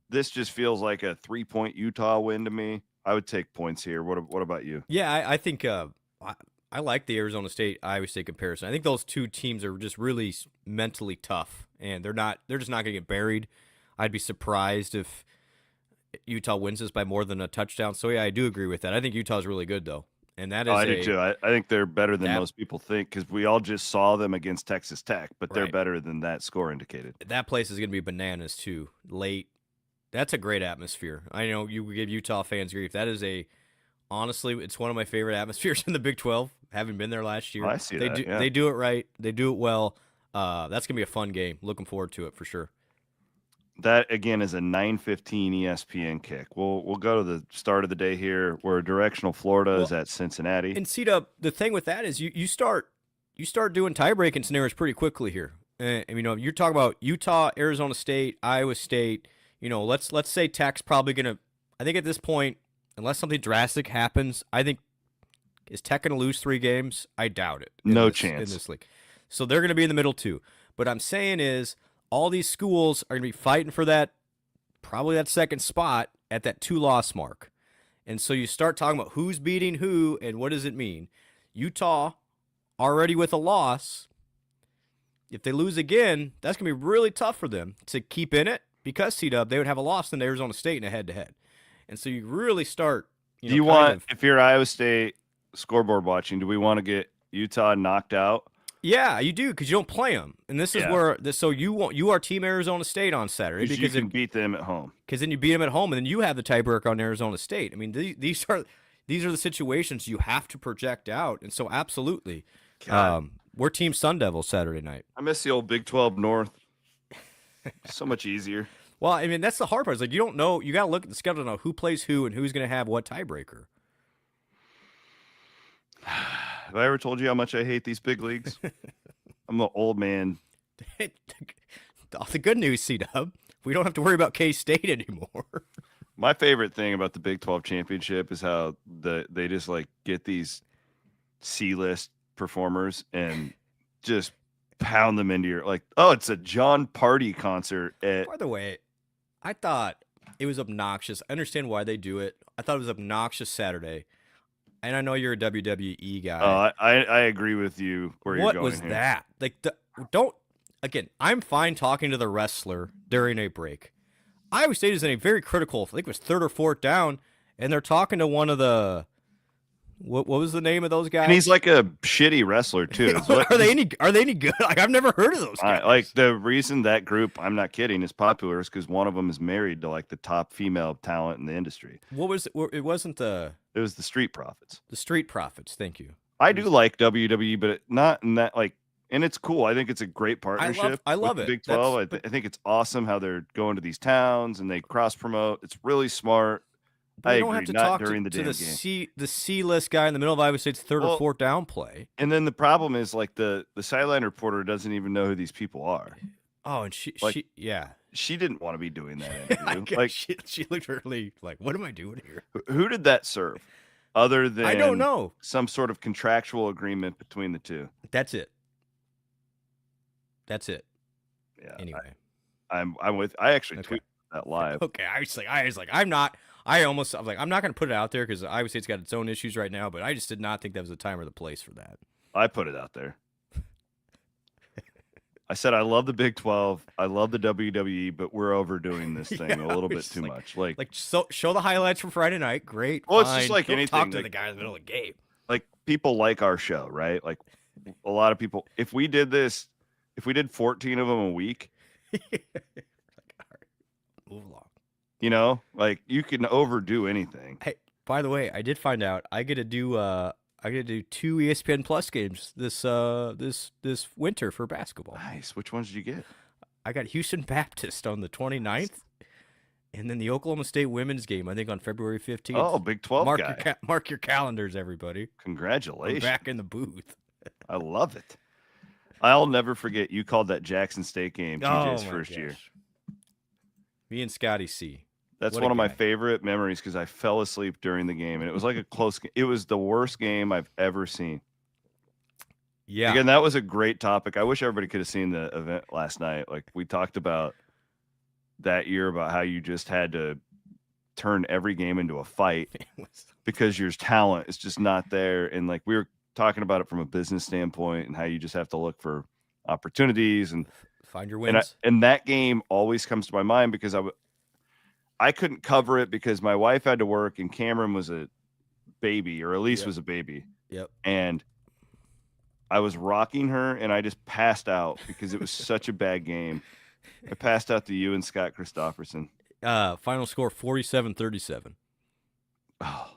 This just feels like a 3-point Utah win to me. I would take points here. What about you? Yeah, I think I like the Arizona State Iowa State comparison. I think those two teams are just really mentally tough, and they're just not going to get buried. I'd be surprised if Utah wins this by more than a touchdown. So yeah, I do agree with that. I think Utah's really good though, and that is. I do too. I think they're better than most people think because we all just saw them against Texas Tech, but they're better than that score indicated. That place is going to be bananas too. Late. That's a great atmosphere. I know you give Utah fans grief. That is honestly, it's one of my favorite atmospheres in the Big 12. Having been there last year, I see that. They do it right. They do it well. That's gonna be a fun game. Looking forward to it for sure. That again is a 9:15 ESPN kick. We'll go to the start of the day here, where directional Florida is at Cincinnati. And C-Dub, the thing with that is you start doing tie-breaking scenarios pretty quickly here. You're talking about Utah, Arizona State, Iowa State. Let's say Tech's probably gonna. I think at this point, unless something drastic happens, I think is Tech gonna lose 3 games? I doubt it. No chance in this league. So they're gonna be in the middle too. But I'm saying is all these schools are gonna be fighting for that second spot at that 2-loss mark. And so you start talking about who's beating who and what does it mean. Utah already with a loss. If they lose again, that's gonna be really tough for them to keep in it. Because C-Dub, they would have a loss in Arizona State in a head-to-head. And so you really start, do you want, if you're Iowa State scoreboard watching, do we want to get Utah knocked out? Yeah, you do, because you don't play them. And this is where, so you are Team Arizona State on Saturday. Because you can beat them at home. Because then you beat them at home, and then you have the tiebreaker on Arizona State. I mean, these are the situations you have to project out. And so absolutely, we're Team Sun Devils Saturday night. I miss the old Big 12 North. So much easier. Well, I mean, that's the hard part. It's like you don't know. You got to look at the schedule to know who plays who and who's going to have what tiebreaker. Have I ever told you how much I hate these big leagues? I'm an old man. All the good news, C-Dub, we don't have to worry about K-State anymore. My favorite thing about the Big 12 championship is how they just like get these C-list performers and just pound them into your it's a John Party concert. By the way, I thought it was obnoxious. I understand why they do it. I thought it was obnoxious Saturday. And I know you're a WWE guy. I agree with you where you're going. What was that? Again, I'm fine talking to the wrestler during a break. Iowa State is in a very critical, I think it was 3rd or 4th down, and they're talking to one of the What was the name of those guys? And he's like a shitty wrestler too. Are they any good? Like, I've never heard of those guys. Like the reason that group, I'm not kidding, is popular is because one of them is married to like the top female talent in the industry. What was it? It wasn't the. It was the Street Profits. The Street Profits. Thank you. I do like WWE, but not in that like And it's cool. I think it's a great partnership. I love with the it. Big 12. I think it's awesome how they're going to these towns and they cross promote. It's really smart. But I we don't agree. have to Not talk during to the damn the game. C-list guy in the middle of Iowa State's third or Well, fourth down play. And then the problem is like the sideline reporter doesn't even know who these people are. Oh, and she She didn't want to be doing that I interview. guess Like, she looked really like, what am I doing here? who did that serve? Other than I don't know. some sort of contractual agreement between the two. That's it. Yeah. Anyway, I'm with. I actually Okay. tweeted that live. okay. I was like, I'm not. I was like, I'm not going to put it out there because Iowa State's got its own issues right now. But I just did not think that was the time or the place for that. I put it out there. I said I love the Big 12. I love the WWE, but we're overdoing this thing Yeah, a little I bit was too like- much. Like So show the highlights from Friday night. Great. Well, it's just fine. like Don't anything, talk to the like- guy in the middle of the game. people like our show, right? Like a lot of people. If we did 14 of them a week, Like, all right, move along. like you can overdo anything. Hey, by the way, I did find out I get to do 2 ESPN Plus games this winter for basketball. Nice. Which ones did you get? I got Houston Baptist on the 29th, and then the Oklahoma State women's game, I think, on February 15th. Oh, Big 12 guy. Mark your calendars, everybody. I'm Congratulations. back in the booth. I love it. I'll never forget you called that Jackson State game TJ's my first year. gosh. Me and Scotty C. That's What a one of my guy. favorite memories because I fell asleep during the game and it was like a close game. It was the worst game I've ever seen. Yeah. Again, that was a great topic. I wish everybody could have seen the event last night. Like we talked about that year about how you just had to turn every game into a fight It was- because your talent is just not there. And like we were talking about it from a business standpoint and how you just have to look for opportunities and Find your and, wins. and that game always comes to my mind because I couldn't cover it because my wife had to work and Cameron was a baby, or at least Yep. was a baby. Yep. And I was rocking her and I just passed out because it was such a bad game. I passed out to you and Scott Christopherson. Final score 47-37. Oh.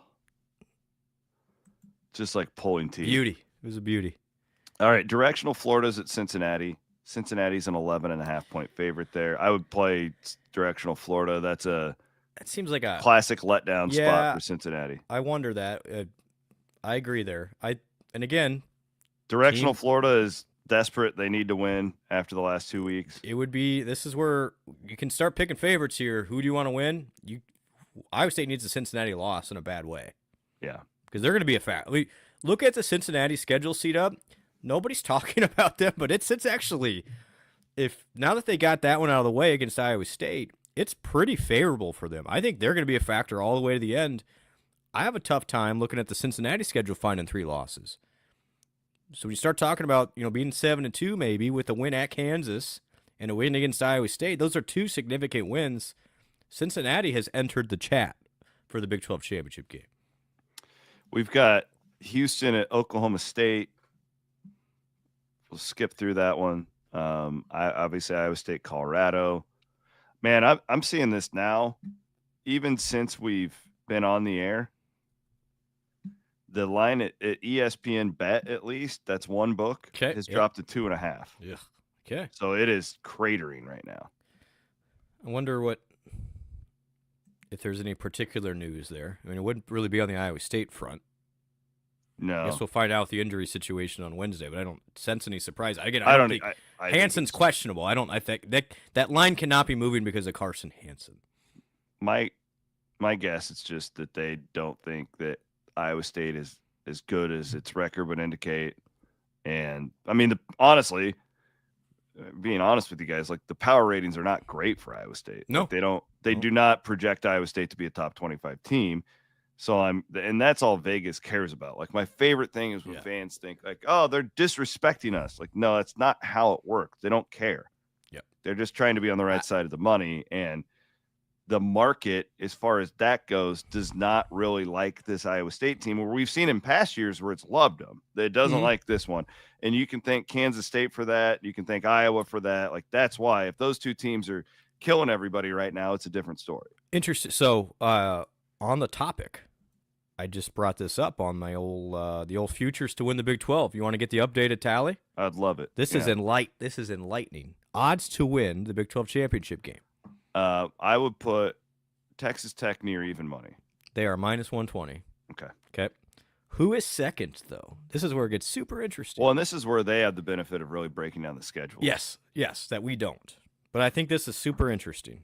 Just like pulling teeth. Beauty. It was a beauty. All right. Directional Florida's at Cincinnati. Cincinnati's an 11.5-point favorite there. I would play directional Florida. That's a That seems like a classic letdown Yeah. spot for Cincinnati. I wonder that. I agree there. And again, Directional Team- Florida is desperate. They need to win after the last 2 weeks. it would be. This is where you can start picking favorites here. Who do you want to win? Iowa State needs a Cincinnati loss in a bad way Yeah. because they're going to be a fact. Look at the Cincinnati schedule seat up. Nobody's talking about them, but it's actually, if now that they got that one out of the way against Iowa State, it's pretty favorable for them. I think they're going to be a factor all the way to the end. I have a tough time looking at the Cincinnati schedule finding 3 losses. So when you start talking about, being 7-2 maybe with a win at Kansas and a win against Iowa State, those are 2 significant wins. Cincinnati has entered the chat for the Big 12 championship game. We've got Houston at Oklahoma State. We'll skip through that one. Obviously Iowa State, Colorado. Man, I'm seeing this now. Even since we've been on the air, the line at ESPN Bet, at least that's one book, Okay, has yep. dropped to 2.5. Yeah. Okay. So it is cratering right now. I wonder if there's any particular news there. I mean, it wouldn't really be on the Iowa State front. I No, guess we'll find out the injury situation on Wednesday, but I don't sense any surprise. Again, I don't think I think Hanson's it's- questionable. I think that line cannot be moving because of Carson Hansen. My guess it's just that they don't think that Iowa State is as good as its record would indicate. And I mean, honestly, being honest with you guys, like the power ratings are not great for Iowa State. No. Like, they do not project Iowa State to be a top 25 team. So and that's all Vegas cares about. Like my favorite thing is when Yeah. fans think like, oh, they're disrespecting us. Like, no, that's not how it works. They don't care. Yep. They're just trying to be on the right side of the money. And the market, as far as that goes, does not really like this Iowa State team, where we've seen in past years where it's loved them. It doesn't Mhm. like this one. And you can thank Kansas State for that. You can thank Iowa for that. Like, that's why if those two teams are killing everybody right now, it's a different story. Interesting. So, on the topic, I just brought this up on my the old futures to win the Big 12. You want to get the updated tally? I'd love it. This is enlightening. Odds to win the Big 12 championship game. I would put Texas Tech near even money. They are minus 120. Okay. Who is second, though? This is where it gets super interesting. Well, and this is where they have the benefit of really breaking down the schedule. Yes, that we don't. But I think this is super interesting.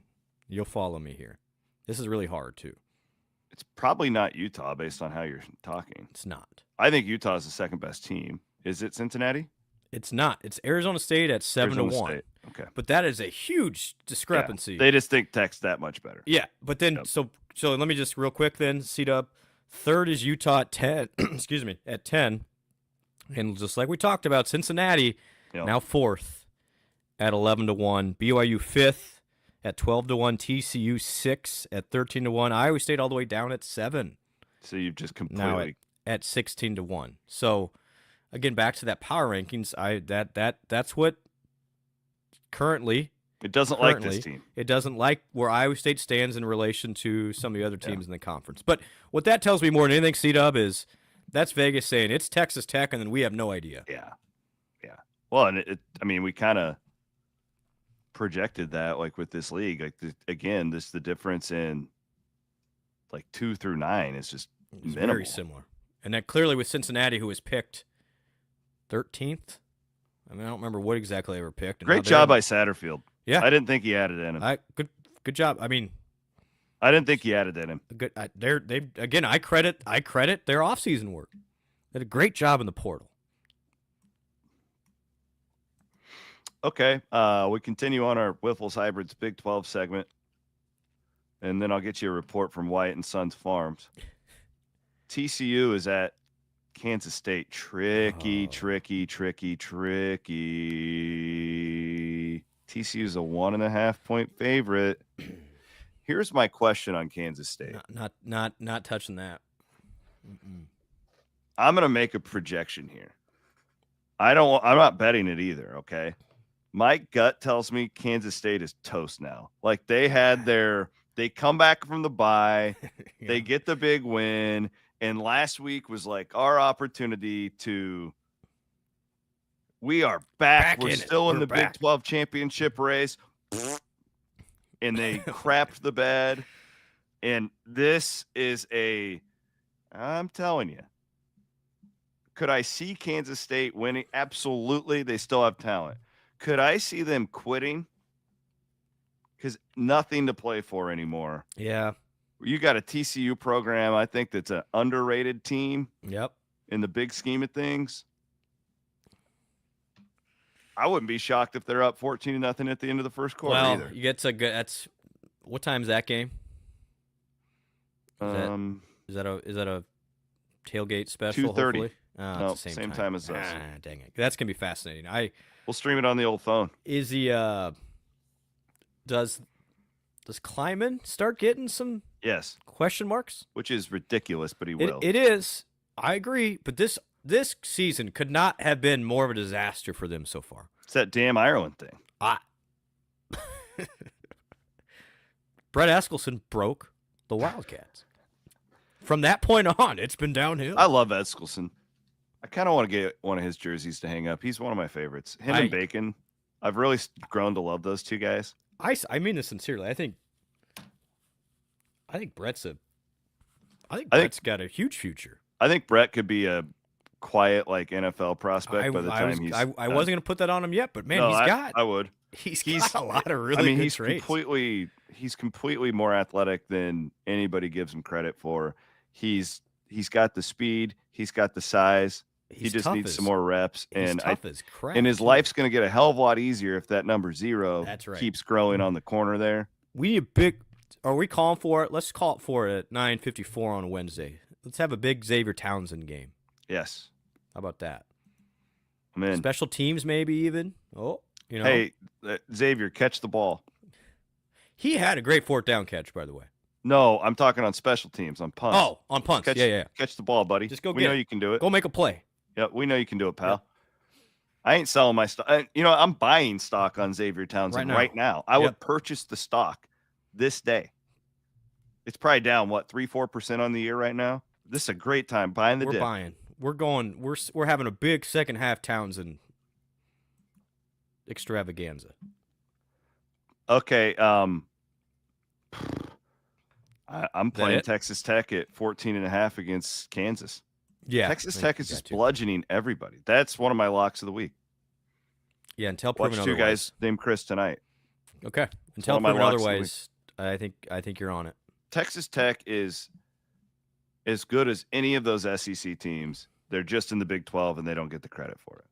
You'll follow me here. This is really hard, too. It's probably not Utah based on how you're talking. It's not. I think Utah is the second best team. Is it Cincinnati? It's not. It's Arizona State at 7-1. State. Okay. But that is a huge discrepancy. Yeah, they just think Tech's that much better. Yeah, but then so let me just real quick then seat up. Third is Utah at 10. Excuse me, at 10. And just like we talked about, Cincinnati now fourth at 11-1. BYU fifth at 12-1. TCU 6 at 13-1. Iowa State all the way down at 7. So you've just completely now at 16-1. So again, back to that power rankings. That's what currently. It doesn't like this team. It doesn't like where Iowa State stands in relation to some of the other teams in the conference. But what that tells me more than anything, C-Dub, is that's Vegas saying it's Texas Tech, and then we have no idea. Yeah. Well, and we kind of projected that, like, with this league. Like, the difference in, like, 2 through 9 is just minimal. Very similar. And that clearly with Cincinnati, who was picked 13th. I don't remember what exactly they were picked. Great job by Satterfield. Yeah, I didn't think he added in him. Good job. I didn't think he added in him. Good. I credit their offseason work. They did a great job in the portal. Okay, we continue on our Wiffles Hybrids Big 12 segment, and then I'll get you a report from Wyatt and Sons Farms. TCU is at Kansas State. Tricky. TCU's a 1.5 point favorite. Here's my question on Kansas State. Not touching that. I'm gonna make a projection here. I'm not betting it either. Okay, my gut tells me Kansas State is toast now. Like, they come back from the bye, they get the big win. And last week was like our opportunity to. We are back. We're still in the Big 12 championship race. And they crapped the bed. And this is I'm telling you. Could I see Kansas State winning? Absolutely. They still have talent. Could I see them quitting? Because nothing to play for anymore. Yeah. You got a TCU program, I think, that's an underrated team. Yep. In the big scheme of things. I wouldn't be shocked if they're up 14-0 at the end of the first quarter either. You get that's what time's that game? Is that a tailgate special? 2:30. No, same time as us. Dang it. That's gonna be fascinating. We'll stream it on the old phone. Is does Kleiman start getting some question marks? Which is ridiculous, but he will. It is. I agree, but this season could not have been more of a disaster for them so far. It's that damn Ireland thing. Brett Eskelson broke the Wildcats. From that point on, it's been downhill. I love Eskelson. I kind of want to get one of his jerseys to hang up. He's one of my favorites. Him and Bacon. I've really grown to love those two guys. I mean this sincerely. I think Brett's got a huge future. I think Brett could be a quiet, like, NFL prospect by the time he's. I wasn't going to put that on him yet, but man, I would. He's got a lot of really good traits. He's completely more athletic than anybody gives him credit for. He's got the speed. He's got the size. He just needs some more reps. And his life's going to get a hell of a lot easier if that number 0 keeps growing on the corner there. We need a big. Are we calling for it? Let's call it for it at 9:54 on Wednesday. Let's have a big Xavier Townsend game. Yes. How about that? I'm in. Special teams, maybe even. Hey, Xavier, catch the ball. He had a great 4th down catch, by the way. No, I'm talking on special teams, on punts. Oh, on punts. Yeah. Catch the ball, buddy. Just go We know you can do it. Go make a play. Yeah, we know you can do it, pal. Yeah. I ain't selling my stock. I'm buying stock on Xavier Townsend right now. I would purchase the stock this day. It's probably down, 3-4% on the year right now? This is a great time buying the We're dip. buying. We're going. We're having a big second half Townsend extravaganza. Okay. I'm playing it? Texas Tech at 14.5 against Kansas. Yeah, Texas I Tech think is you just got to. bludgeoning everybody. That's one of my locks of the week. Yeah, until Watch proven two otherwise. guys named Chris tonight. Okay, until one of my proven locks of the otherwise, I think you're on it. Texas Tech is as good as any of those SEC teams. They're just in the Big 12 and they don't get the credit for it.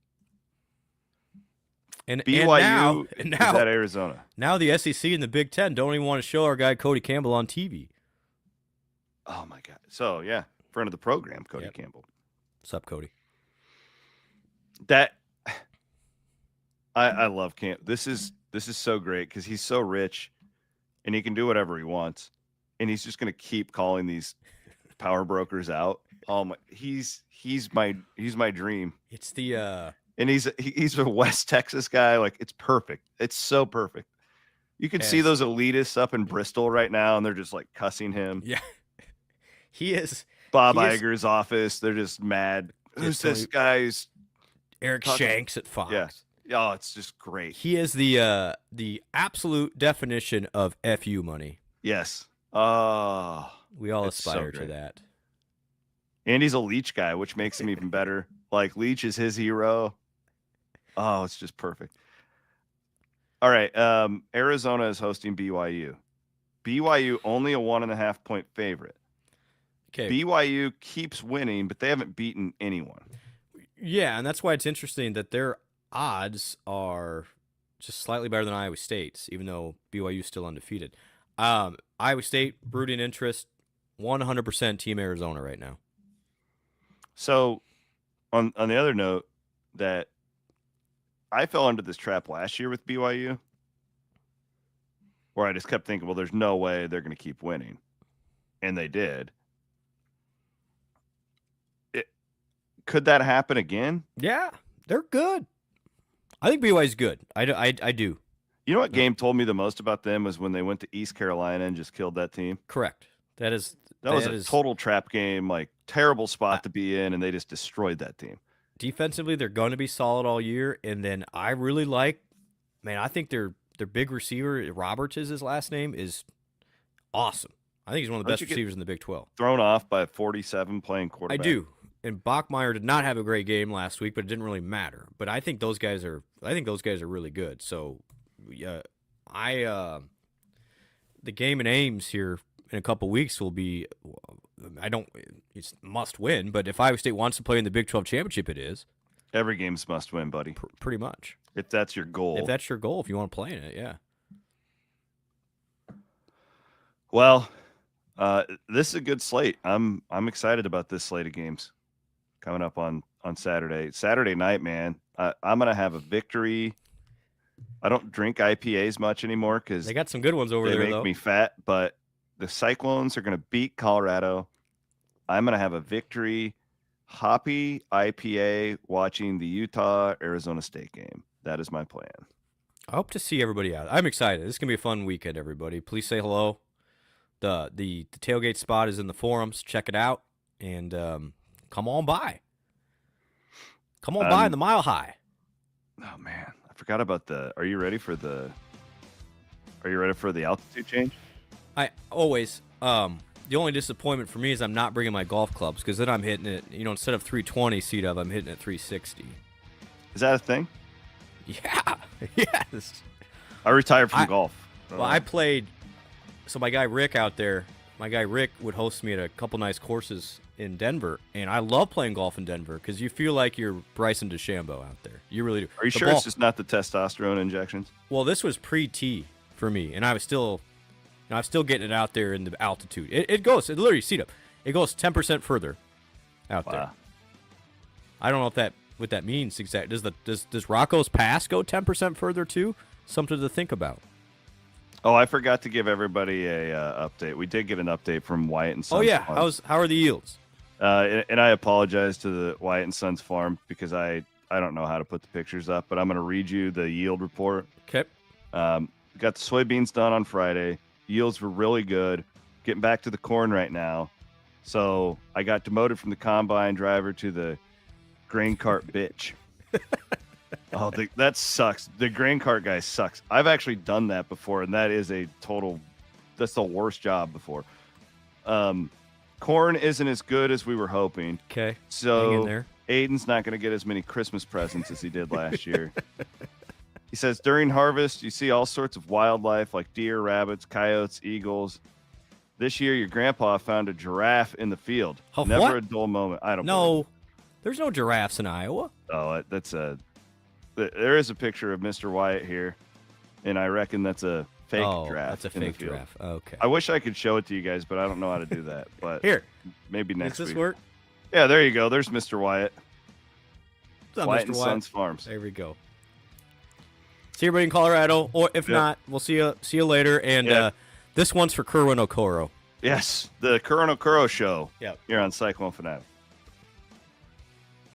And BYU and is now at Arizona. Now the SEC and the Big Ten don't even want to show our guy Cody Campbell on TV. Oh my God. So yeah, friend of the program, Cody Yep. Campbell. What's up, Cody? That I love Camp. This is so great because he's so rich and he can do whatever he wants. And he's just gonna keep calling these power brokers out. Oh my he's my dream. It's the And he's a West Texas guy. Like it's perfect. It's so perfect. You can see Yes. those elitists up in Bristol right now, and they're just like cussing him. yeah. He is Bob he is- Iger's office. They're just mad. Who's Tony- this guy's? Eric Talking- Shanks at Fox. Yeah. Oh, it's just great. He is the absolute definition of FU money. Yes. Oh, We all It's so aspire to great. that. and he's a Leach guy, which makes him even better. Like Leach is his hero. Oh, it's just perfect. All right. Arizona is hosting BYU. BYU only a 1.5 point favorite. Okay. BYU keeps winning, but they haven't beaten anyone. Yeah, and that's why it's interesting that their odds are just slightly better than Iowa State's, even though BYU is still undefeated. Iowa State, brooding interest, 100% Team Arizona right now. So, on the other note, that I fell into this trap last year with BYU, where I just kept thinking, well, there's no way they're going to keep winning, and they did. Could that happen again? Yeah, they're good. I think BYU's good. I do. You know what game told me the most about them was when they went to East Carolina and just killed that team. Correct. That was a total trap game, like terrible spot to be in, and they just destroyed that team. Defensively, they're going to be solid all year, and then I really like, man, I think their big receiver, Roberts is his last name, is awesome. I think he's one of the Don't best you get receivers in the Big 12. Thrown off by 47 playing I quarterback. do. And Bachmeier did not have a great game last week, but it didn't really matter. But I think those guys are really good. So, the game in Ames here in a couple weeks will be, it's must win. But if Iowa State wants to play in the Big 12 championship, it is Every game's must win, buddy. pretty much. If that's your goal. If that's your goal, if you want to play in it, yeah. Well, this is a good slate. I'm excited about this slate of games coming up on Saturday. Saturday night, man. I'm gonna have a victory. I don't drink IPAs much anymore because They got some good ones over they there, make though. me fat. But the Cyclones are gonna beat Colorado. I'm gonna have a victory. Hoppy IPA watching the Utah-Arizona State game. That is my plan. I hope to see everybody out. I'm excited. This is gonna be a fun weekend, everybody. Please say hello. The tailgate spot is in the forums. Check it out and come on by. Come on by in the Mile High. Oh man, I forgot about Are you ready for the altitude change? I always. The only disappointment for me is I'm not bringing my golf clubs because then I'm hitting it. Instead of 320 seat up, I'm hitting it 360. Is that a thing? Yeah. Yes. I retired from golf. Well, I played. So my guy Rick out there, would host me at a couple nice courses in Denver, and I love playing golf in Denver because you feel like you're Bryson DeChambeau out there. You really do. Are you The sure ball- it's just not the testosterone injections? Well, this was pre-tee for me, and I was still, I'm still getting it out there in the altitude. It literally, seat up. It goes 10% further out there. Wow. I don't know what that means exactly. Does Rocco's Pass go 10% further too? Something to think about. Oh, I forgot to give everybody a update. We did get an update from Wyatt and Sons. Oh yeah, Farm. how are the yields? And I apologize to the Wyatt and Sons farm because I don't know how to put the pictures up, but I'm going to read you the yield report. Okay. Got the soybeans done on Friday. Yields were really good. Getting back to the corn right now. So I got demoted from the combine driver to the grain cart bitch. Oh, that sucks. The grain cart guy sucks. I've actually done that before, and that is that's the worst job before. Corn isn't as good as we were hoping. Okay. So hang in there. Aiden's not going to get as many Christmas presents as he did last year. He says, during harvest, you see all sorts of wildlife like deer, rabbits, coyotes, eagles. This year, your grandpa found a giraffe in the field. Oh, Never what? a dull moment. I don't No, there's no giraffes in Iowa. Oh, there is a picture of Mr. Wyatt here, and I reckon that's a fake giraffe. That's a fake giraffe. Okay. I wish I could show it to you guys, but I don't know how to do that. But Here. maybe next Does week. this work? Yeah, there you go. There's Mr. Wyatt. What's up, Wyatt Mr. and Wyatt? Sons Farms. There we go. See everybody in Colorado, or if not, we'll see you later. And this one's for Kerwin Okoro. Yes, the Curran Okoro Show. Yep. Here on Cyclone Fanatic.